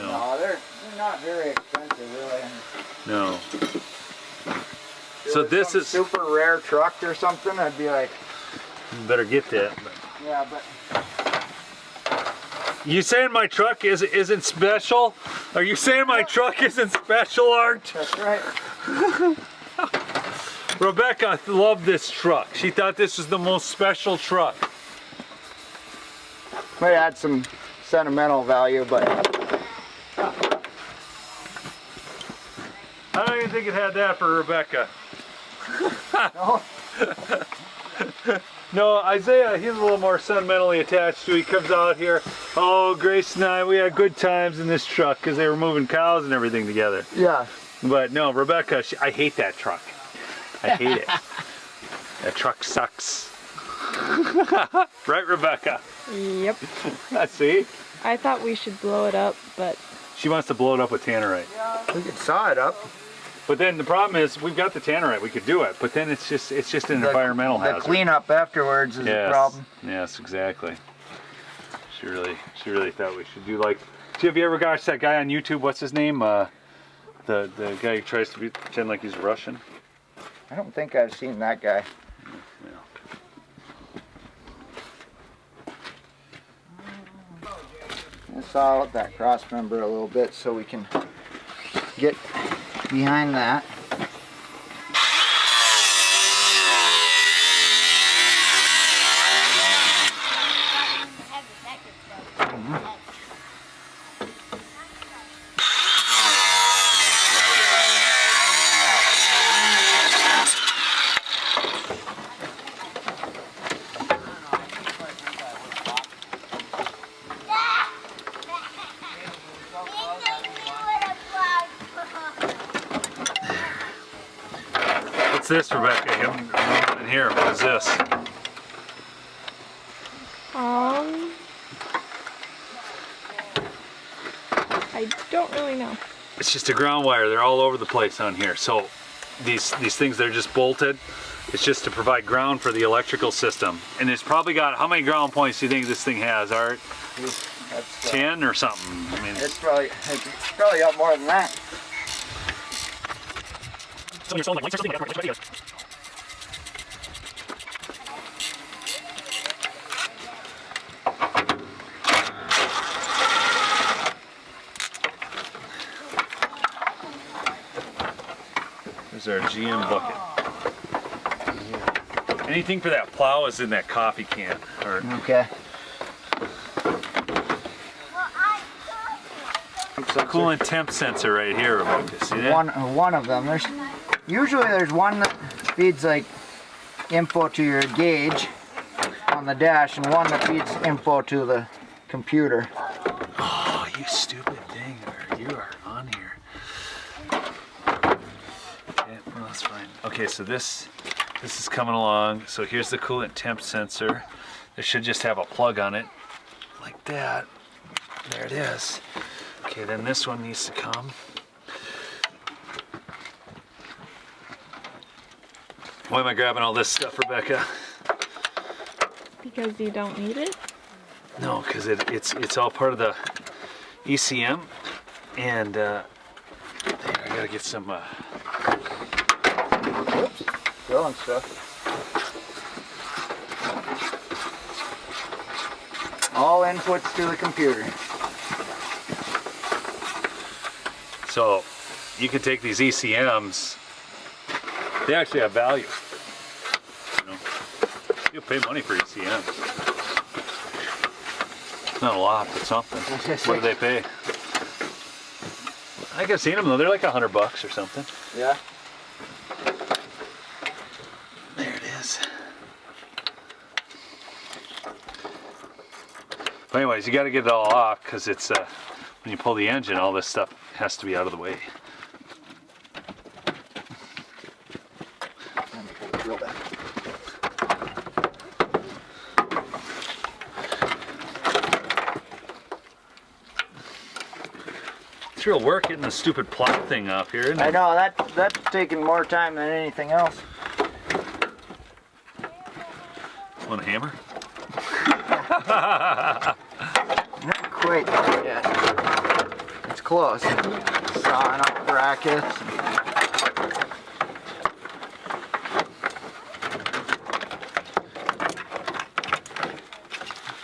No, they're not very expensive, really. No. If So it was this some is... super rare truck or something, I'd be like, You better get that. yeah, but You saying my truck isn't special? Are you saying my truck isn't special, Art? that's right. Rebecca loved this truck. She thought this was the most special truck. Might add some sentimental value, but I don't even think it had that for Rebecca. no. No, Isaiah, he's a little more sentimentally attached to. He comes out here. Oh, Grace and I, we had good times in this truck because they were moving cows and everything together. Yeah. But no, Rebecca, I hate that truck. I hate it. That truck sucks. Right, Rebecca? Yep. See? I thought we should blow it up, but She wants to blow it up with tannerite. We could saw it up. But then the problem is, we've got the tannerite, we could do it, but then it's just an environmental The hazard. cleanup afterwards is the problem. Yes, exactly. She really thought we should do like. Have you ever watched that guy on YouTube? What's his name? The guy who tries to pretend like he's Russian. I don't think I've seen that guy. Let's saw out that cross member a little bit so we can get behind that. What's this, Rebecca? In here, what is this? I don't really know. It's just a ground wire. They're all over the place on here. So these things, they're just bolted. It's just to provide ground for the electrical system. And it's probably got, how many ground points do you think this thing has, Art? That's, 10 or something? I mean, it's probably got more than that. There's our GM bucket. Anything for that plow is in that coffee can. Or Okay. coolant temp sensor right here, Rebecca. See that? One of them. Usually there's one that feeds like info to your gauge on the dash, and one that feeds info to the computer. Oh, you stupid thing. You are on here. Okay, well, that's fine. Okay, so this is coming along. So here's the coolant temp sensor. It should just have a plug on it, like that. There it is. Okay, then this one needs to come. Why am I grabbing all this stuff, Rebecca? Because you don't need it? No, because it's all part of the ECM, and I gotta get some. Oops, throwing stuff. All inputs to the computer. So you can take these ECMs. They actually have value. You know, you'll pay money for ECMs. Not a lot, but something. What do they pay? I think I've seen them though. They're like $100 or something. Yeah. There it is. But anyways, you got to get it all off because it's when you pull the engine, all this stuff has to be out of the way. Real bad. It's real work getting the stupid plow thing off here, isn't it? I know that's taking more time than anything else. Want a hammer? Not quite yet. It's close. Sawing up brackets.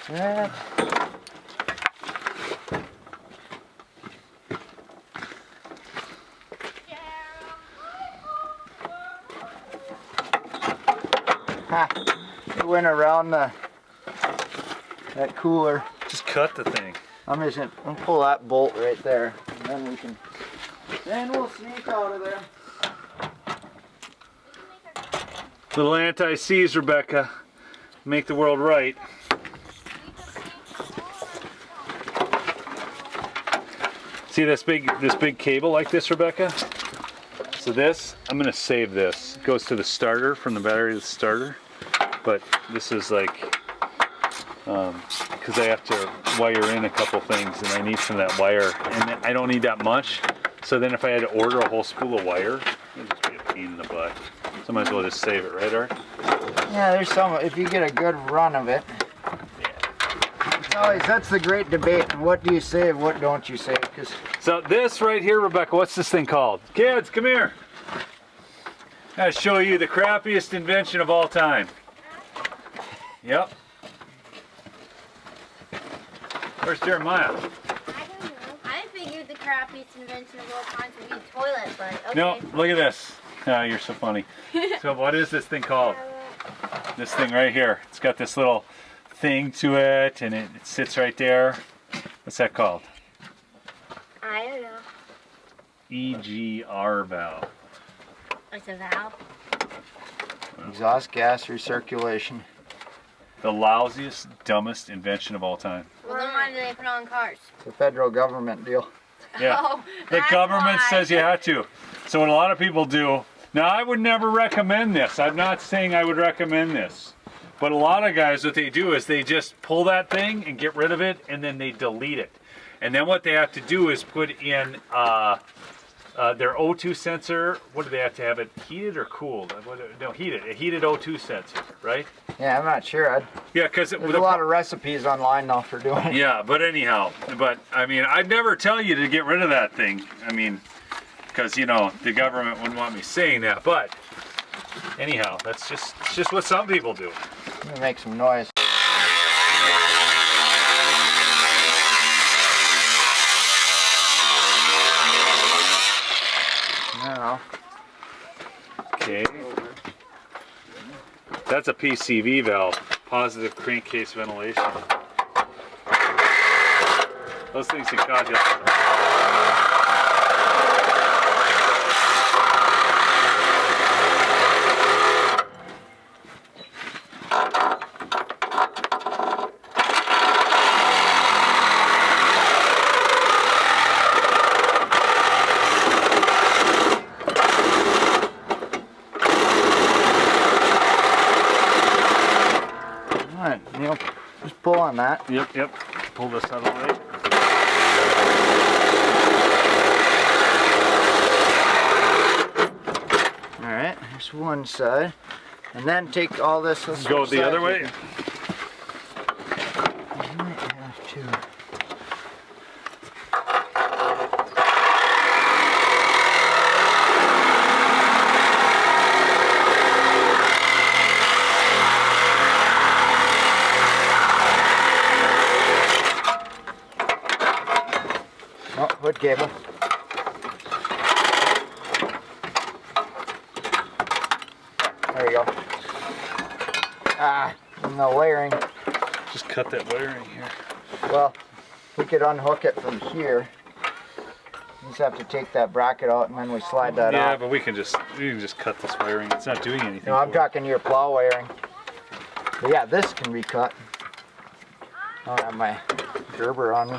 Yeah. Ha! It went around that cooler. Just cut the thing. I'm just gonna pull that bolt right there, and then we'll sneak out of there. Little anti-seize, Rebecca. Make the world right. See this big cable like this, Rebecca? So this, I'm gonna save this. It goes to the starter, from the battery to the starter. But this is like, because I have to wire in a couple things and I need some of that wire. And I don't need that much. So then if I had to order a whole spool of wire, it'd just be a pain in the butt. So I might as well just save it, right, Art? Yeah, there's some, if you get a good run of it. It's always, that's the great debate. What do you save, what don't you save? Cause So this right here, Rebecca, what's this thing called? Kids, come here. I'll show you the crappiest invention of all time. Yep. Where's Jeremiah? I don't know. I figured the crappiest invention of all time would be a toilet, but okay. No, look at this. Oh, you're so funny. So what is this thing called? This thing right here. It's got this little thing to it, and it sits right there. What's that called? I don't know. EGR valve. It's a valve. exhaust gas recirculation. The lousiest, dumbest invention of all time. Well, then why do they put on cars? It's a federal government deal. Yeah. Oh, The that's government why. says you have to. So what a lot of people do, now I would never recommend this. I'm not saying I would recommend this. But a lot of guys, what they do is they just pull that thing and get rid of it, and then they delete it. And then what they have to do is put in their O2 sensor. What do they have to have it heated or cooled? No, heated. A heated O2 sensor, right? Yeah, I'm not sure. Yeah, because There's a lot of recipes online now for doing it. Yeah, but anyhow, I mean, I'd never tell you to get rid of that thing. I mean, because you know the government wouldn't want me saying that. But anyhow, that's just what some people do. Let me make some noise. Now, Okay. That's a PCV valve, positive crankcase ventilation. Those things can cause you. alright, Neil, just pull on that. Yep. Pull this out of the way. Alright, here's one side. And then take all this. Let's Go switch the other sides. way. You might have to. Oh, wood cable. There you go. Ah, and the wiring. Just cut that wiring here. Well, we could unhook it from here. You just have to take that bracket out and then we slide that Yeah, off. but we can just cut this wiring. It's not doing anything. No, I'm for it. talking your plow wiring. But yeah, this can be cut. don't have my Gerber on me.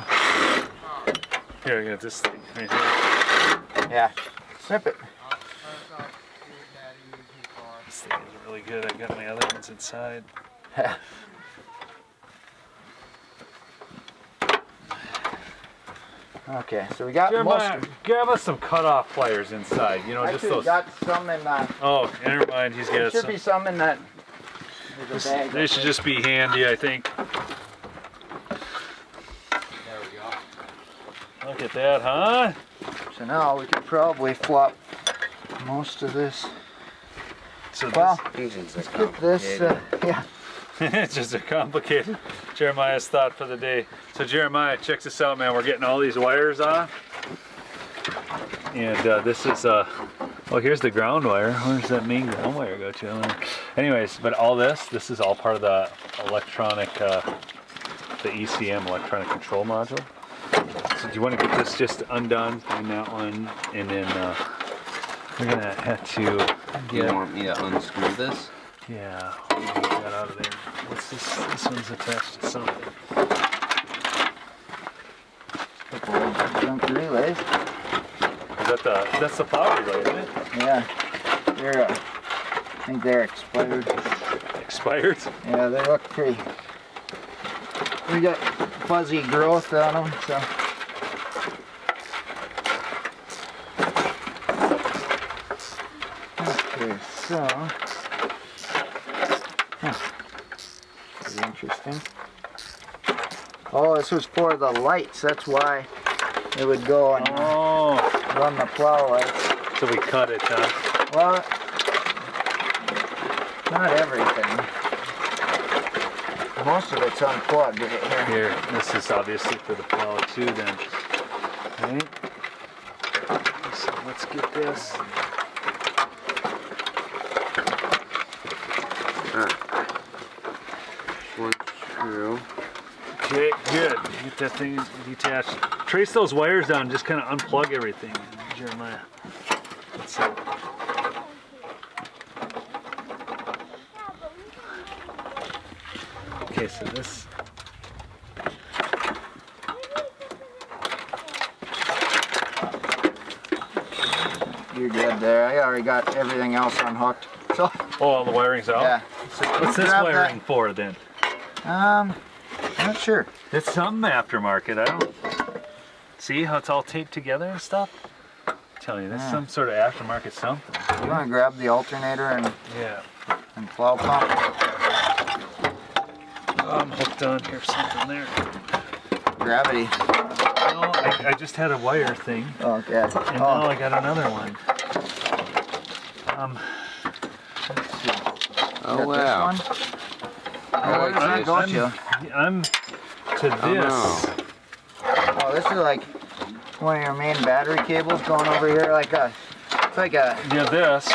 Here, I got this thing right here. Yeah, snip it. This thing is really good. I got my other ones inside. Okay, so we got Jeremiah, most. grab us some cutoff pliers inside. You know, just Actually, those. got some in that. Oh, never mind. He's There got should some. be some in that. There's a bag. They should just be handy, I think. There we go. Look at that, huh? So now we could probably flop most of this. So Well, Engines are let's get this. Yeah. it's just a complicated Jeremiah's thought for the day. So Jeremiah, check this out, man. We're getting all these wires off, and this is well, here's the ground wire. Where's that main ground wire go to? Anyways, but all this is all part of the electronic, the ECM electronic control module. So do you want to get this just undone, find that one, and then we're gonna have to You get. want me to unscrew this? Yeah, we'll get that out of there. What's this? This one's attached to something. Junk relays. That's the Plow relay, isn't it? Yeah. They're. I think they're expired. Expired? Yeah, they look pretty. We got fuzzy growth on them, so. Okay, so. Pretty interesting. Oh, this was for the lights. That's why it would go and Oh, run the plow lights. so we cut it, huh? Well, not everything. Most of it's unplugged here. Here, this is obviously for the plow too then. Right? So let's get this. One screw. Okay, good. Get that thing detached. Trace those wires down, just kind of unplug everything, Jeremiah. Let's see. Okay, so this. You're good there. I already got everything else unhooked. So, Oh, all the wiring's out? yeah. So What's this grab wiring for then? that. Not sure. It's some aftermarket. I don't see how it's all taped together and stuff. I'm telling you, that's some sort of aftermarket something. You want to grab the alternator Yeah. and plow pump? I'm hooked on here, something there. Gravity. No, I just had a wire thing, Oh, okay. and now I got another one. Oh wow. Where does that go to? I'm to this. no. Oh, this is like one of your main battery cables going over here, like a. It's like a. Yeah, this.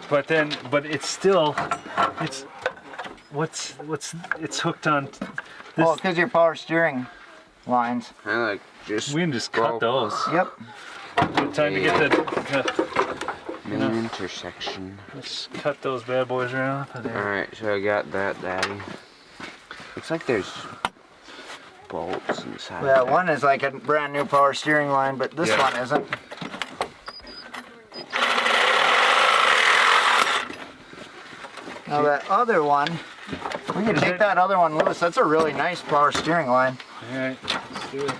But it's still, it's hooked on. This. Oh, because your power steering lines. I like just We can just cut those. Yep. Time to get the. main intersection. Let's cut those bad boys right off of there. Alright, so I got that, Daddy. Looks like there's bolts inside. Yeah, one is like a brand new power steering line, but this Yeah. one isn't. Now that other one, we can take that other one loose. That's a really nice power steering line. All right, let's do it.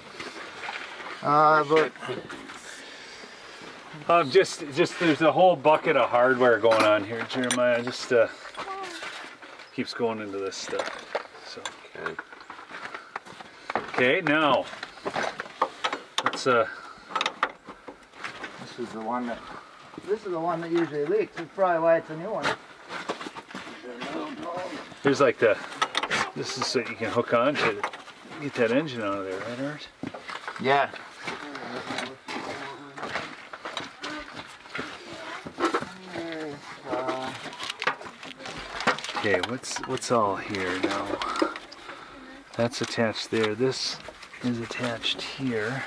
But Just there's a whole bucket of hardware going on here, Jeremiah. Just keeps going into this stuff. So okay, now let's this is the one that usually leaks. That's probably why it's a new one. here's like this is so you can hook on to get that engine out of there, right, Art? Yeah. Okay, what's all here now? That's attached there. This is attached here.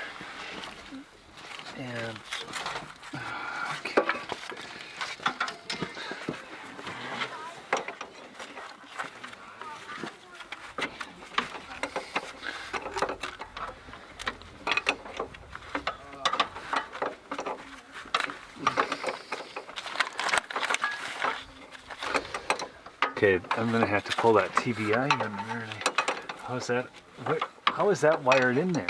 And okay. Okay, I'm gonna have to pull that TBI in there. How's that? How is that wired in there?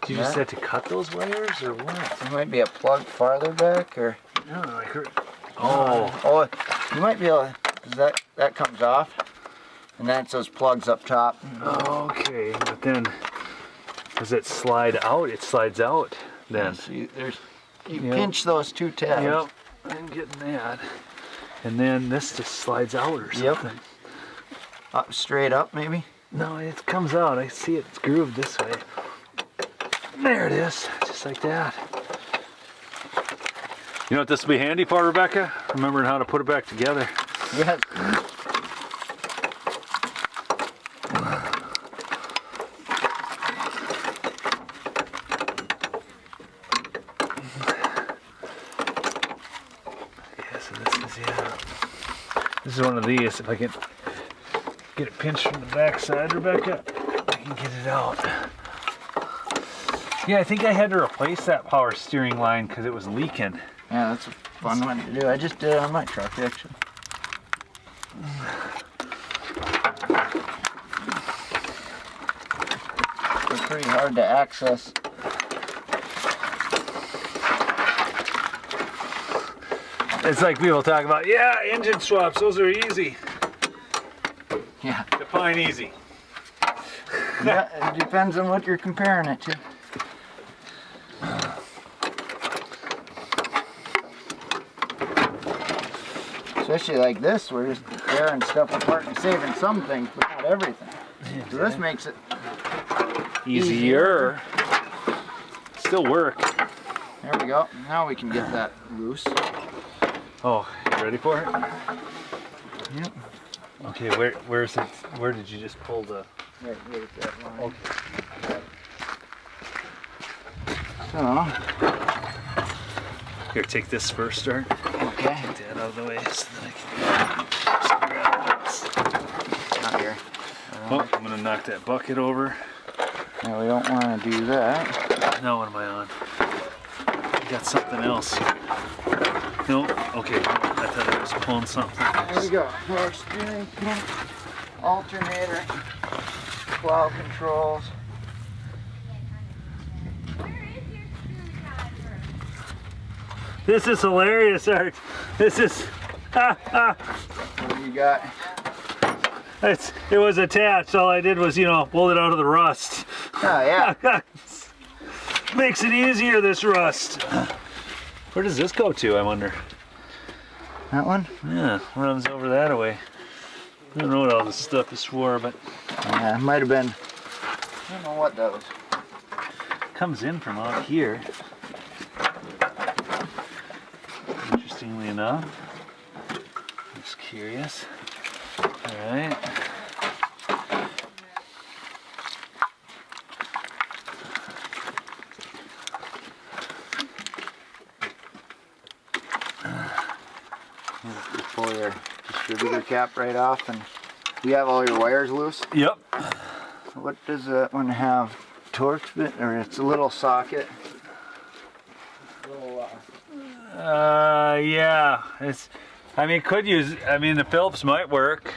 Did you just have to cut those wires or what? There might be a plug farther back, or No, I heard. Oh, oh, you might be able. Cause that comes off, and that's those plugs up top. okay. But then, does it slide out? It slides out then. So you Yep. pinch those two tabs. Yep, I'm getting that. And then this just slides out or something. Yep. Up, straight up, maybe. No, it comes out. I see it's grooved this way. There it is, just like that. You know what this will be handy for, Rebecca? Remembering how to put it back together. Yes. Okay, so this is, yeah. This is one of these. If I can get it pinched from the back side, Rebecca, I can get it out. Yeah, I think I had to replace that power steering line because it was leaking. Yeah, that's a fun one to do. I just did it on my truck, actually. They're pretty hard to access. It's like people talk about, yeah, engine swaps, those are easy. Yeah. Define easy. Yeah, it depends on what you're comparing it to. Especially like this, we're just tearing stuff apart and saving some things, but not everything. So this makes it Easier. Still work. There we go. Now we can get that loose. Oh, you ready for it? Yep. Okay, where's it? Where did you just pull the? Right here at that line. Okay. So, Here, take this first, start. okay. Get that out of the way so that I can just grab this. Not here. Oh, I'm gonna knock that bucket over. No, we don't want to do that. Now what am I on? I got something else here. No, okay. I thought I was pulling something. There we go. Power steering, alternator, plow controls. This is hilarious, Art. This is. What do you got? It was attached. All I did was, pull it out of the rust. Oh, yeah. Makes it easier, this rust. Where does this go to, I wonder? That one? Yeah, runs over that way. I don't know what all this stuff is for, but Yeah, it might have been. I don't know what that was. it comes in from out here. Interestingly enough. I'm just curious. Alright. You pull your distributor cap right off, and you have all your wires loose. Yep. What does that one have? Torx bit, or it's a little socket? Yeah. The Phillips might work.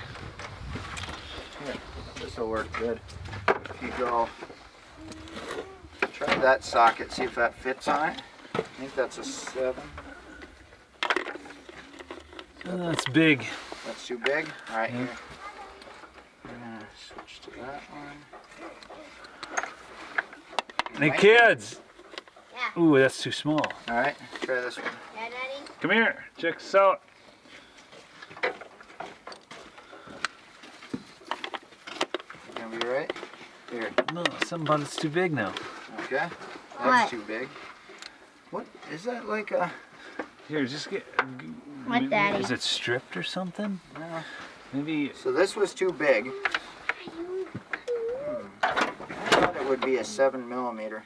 This will work good. If you go, try that socket, see if that fits on it. I think that's a 7. That's big. That's too big? Alright, here. I'm gonna switch to that one. Hey, kids! Yeah. Ooh, that's too small. Alright, try this one. Yeah, Daddy? Come here, check this out. Gonna be right? Here. No, something about it's too big now. Okay. What? That's too big. What? Is that like a... Here, just get. What, Daddy? Is it stripped or something? No. Maybe. So this was too big. I thought it would be a 7mm. Are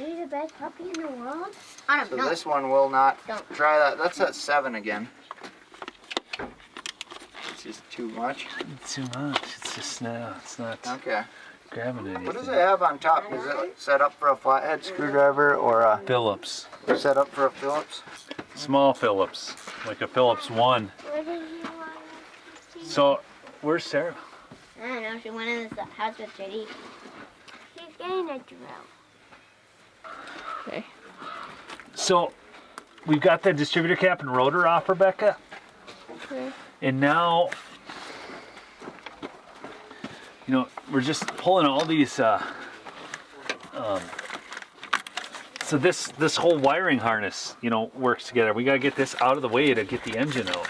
you the best puppy in the world? I don't So know. this one will not. Don't. Try that. That's at 7 again. It's just too much. It's too much. It's just now. It's not Okay. grabbing anything. What does it have on top? Is it set up for a flathead screwdriver or a Phillips. set up for a Phillips? small Phillips, like a Phillips 1. What did you want to see? So, where's Sarah? I don't know. She went in the house with JD. She's getting a drill. Okay. So, we've got the distributor cap and rotor off, Rebecca. Okay. And now, you know, we're just pulling all these, so this whole wiring harness, you know, works together. We gotta get this out of the way to get the engine out.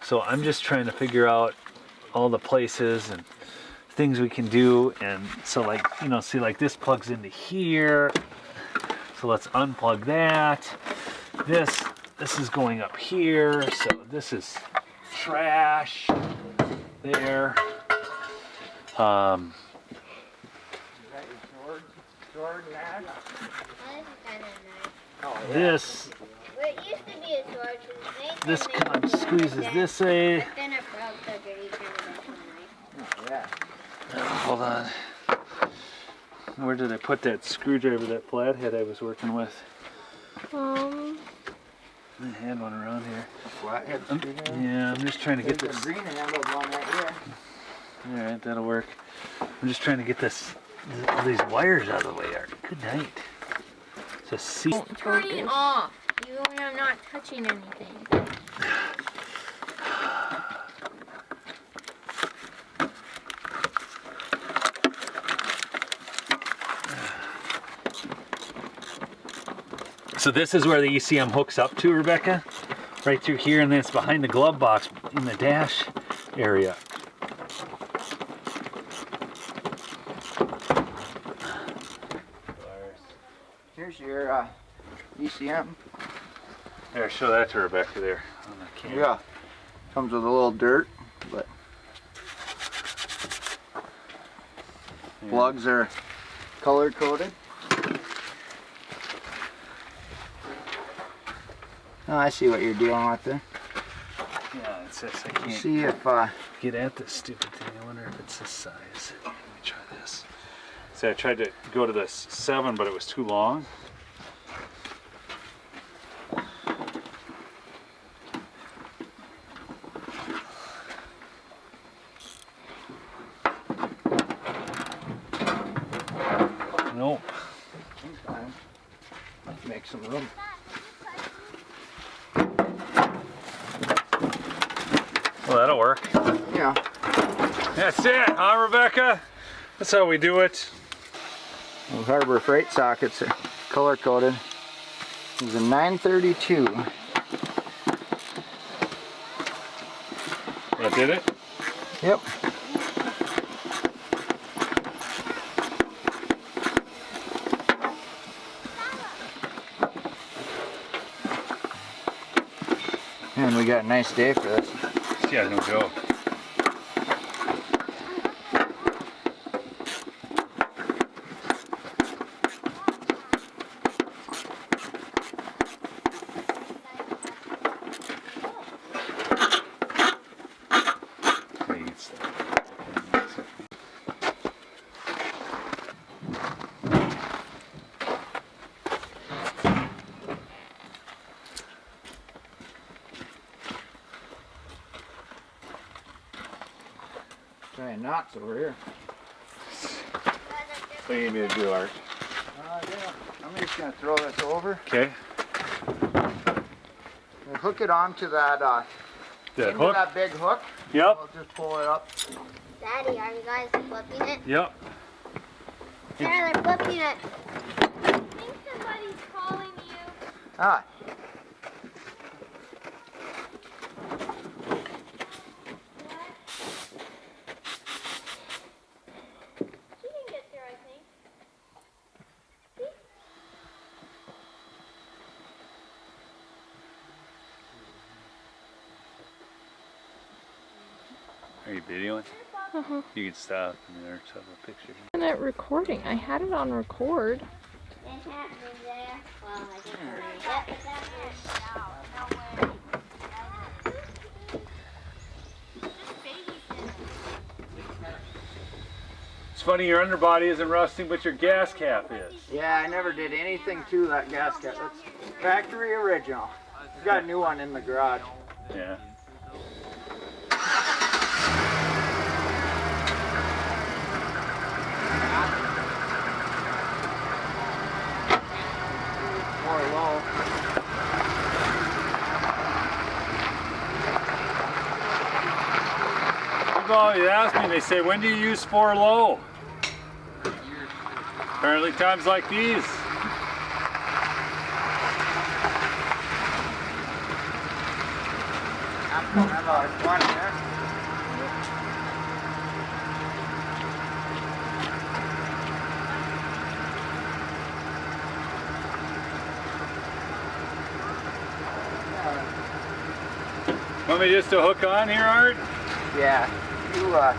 So I'm just trying to figure out all the places and things we can do. And so, like, you know, see, like this plugs into here. So let's unplug that. This is going up here. So this is trash there. This Well, it used to be a sword. this kind of squeezes this way. But then it broke, so JD turned it back on. Yeah. Hold on. Where did I put that screwdriver, that flathead I was working with? I had one around here. Flathead screwdriver? Yeah, I'm just trying to get There's this. a green handled one right here. Alright, that'll work. I'm just trying to get all these wires out of the way. Good night. So see. Turn it off. You are not touching anything. So this is where the ECM hooks up to, Rebecca. Right through here, and then it's behind the glove box in the dash area. Here's your ECM. There, show that to Rebecca there on the camera. Yeah. Comes with a little dirt, but Yeah. plugs are color coded. Oh, I see what you're dealing with there. Yeah, it's this. I can't See if get at this stupid thing. I wonder if it's this size. Let me try this. See, I tried to go to the 7, but it was too long. Nope. make some room. Well, that'll work. Yeah. That's it, huh, Rebecca? That's how we do it. Those Harbor Freight sockets are color coded. There's a 932. That did it? Yep. And we got a nice day for this. Yeah, no joke. Trying knots over here. What do you need me to do, Art? Yeah. I'm just gonna throw this over. Okay. We'll hook it onto that That into hook? that big hook. Yep. We'll just pull it up. Daddy, are you guys flipping it? Yep. Yeah, they're flipping it. I think somebody's calling you. Ah. She can get there, I think. Are you videoing? Uh-huh. You can stop and there's a picture. And it recording. I had it on record. It's happening there. Well, I think we're yep, it's happening. It's funny your underbody isn't rusting, but your gas cap is. Yeah, I never did anything to that gas cap. That's factory original. We got a new one in the garage. Yeah. More low. People always ask me, they say, when do you use 4 low? Apparently times like these. Want me just to hook on here, Art? Yeah. You want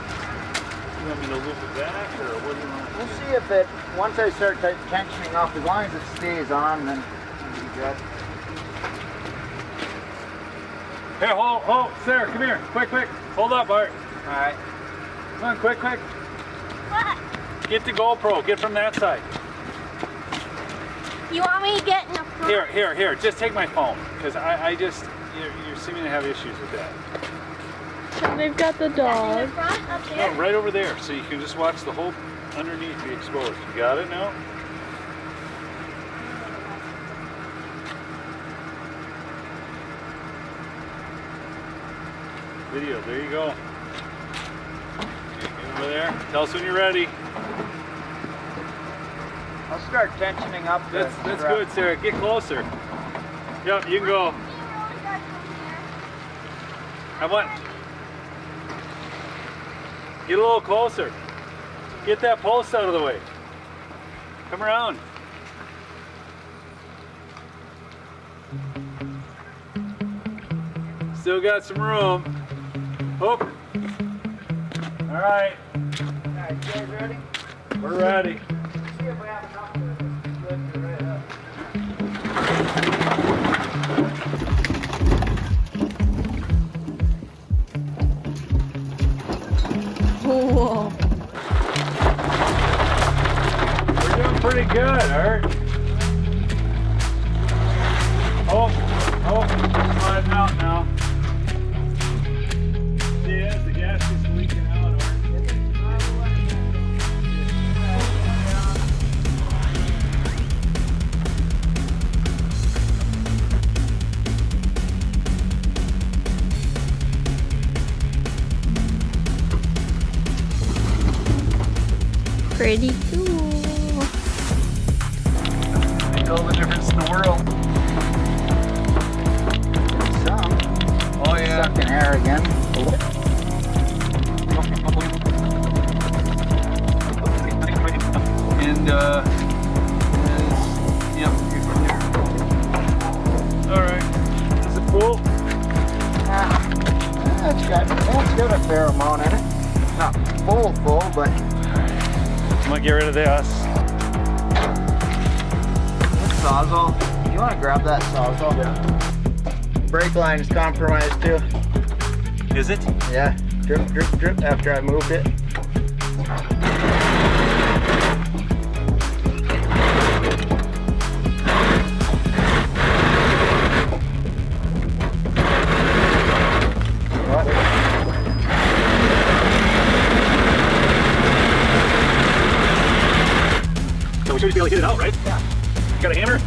me to loop it back, or what do you want? We'll see if it, once I start tensioning up, as long as it stays on, then it'll be good. Here, hold, Sarah, come here, quick, hold up, Art. All right. Come on, quick. What? Get the GoPro, get from that side. You want me to get in the front? Here, just take my phone, because I just, you're seeming to have issues with that. And they've got the In the dog. front, up there? No, right over there, so you can just watch the whole underneath be exposed. You got it now? Video, there you go. Okay, get over there. Tell us when you're ready. I'll start tensioning up. That's good, Sarah. Get closer. Yep, you can go. I want. Get a little closer. Get that post out of the way. Come around. Still got some room. Hook. All right. All right, you guys ready? We're ready. See if we have enough to lift it right up. Whoa. We're doing pretty good, Art. Oh, sliding out now. See, as the gas is leaking out, Art. Pretty cool. Make all the difference in the world. Some. Oh yeah. Sucking air again. And yep. All right. Is it full? That's got a fair amount in it. Not full, but I'm gonna get rid of this. Sawzall. You want to grab that Sawzall? Yeah. Brake line is compromised too. Is it? Yeah. Drip after I moved it. What? So we should be able to get it out, right? Yeah. Got a hammer?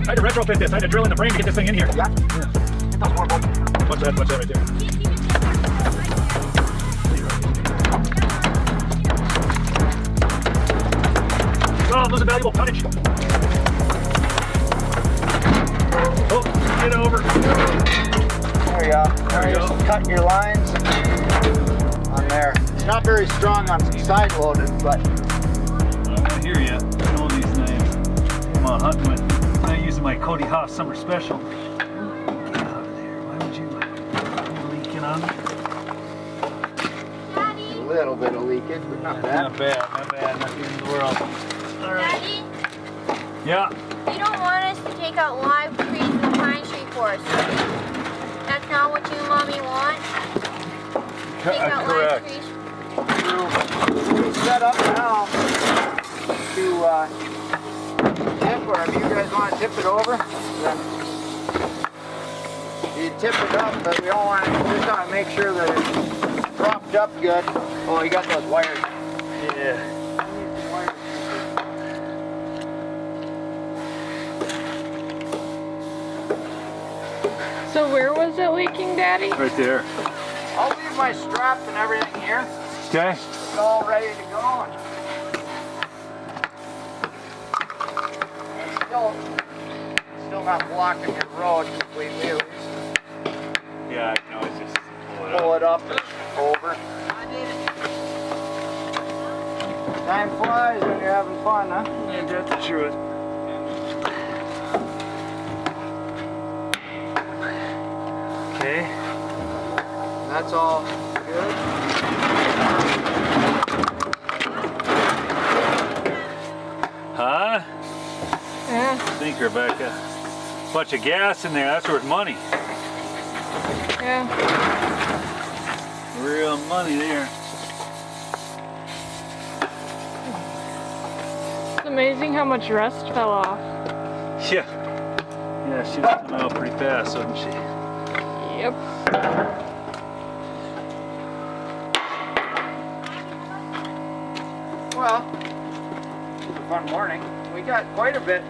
I had to retrofit this. I had to drill in the frame to get this thing in here. Yeah. Get those more bolts. Watch that right there. Oh, I'm losing valuable tonnage. Oh, get over. There you go. There you go. Just cut your lines on there. It's not very strong on side loaded, but I'm not here yet. I know these names. I'm on hunting with. I'm using my Cody Hoff Summer Special. Get out of there. Why would you leaking on me? a little bit of leakage, but not bad. Not bad. Not the end of the world. All right. Daddy, Yeah. you don't want us to take out live trees in the pine tree forest. That's not what you and Mommy want? Take out live Correct. trees. We set up now to wherever you guys want to tip it over, then you tip it up, but we don't want to, just want to make sure that it's propped up good. Oh, you got those wires. Yeah. So where was it leaking, Daddy? Right there. I'll leave my straps and everything here. Okay. It's all ready to go. And still not blocking your road completely. At least Yeah, I can always just pull it up and over. Time flies when you're having fun, huh? Yeah, that's the truth. Okay. That's all good. Huh? Yeah. Think, Rebecca. Bunch of gas in there, that's worth money. Yeah. Real money there. It's amazing how much rust fell off. Yeah. Yeah, she was coming out pretty fast, wasn't she? Yep. Well, it was a fun morning. We got quite a bit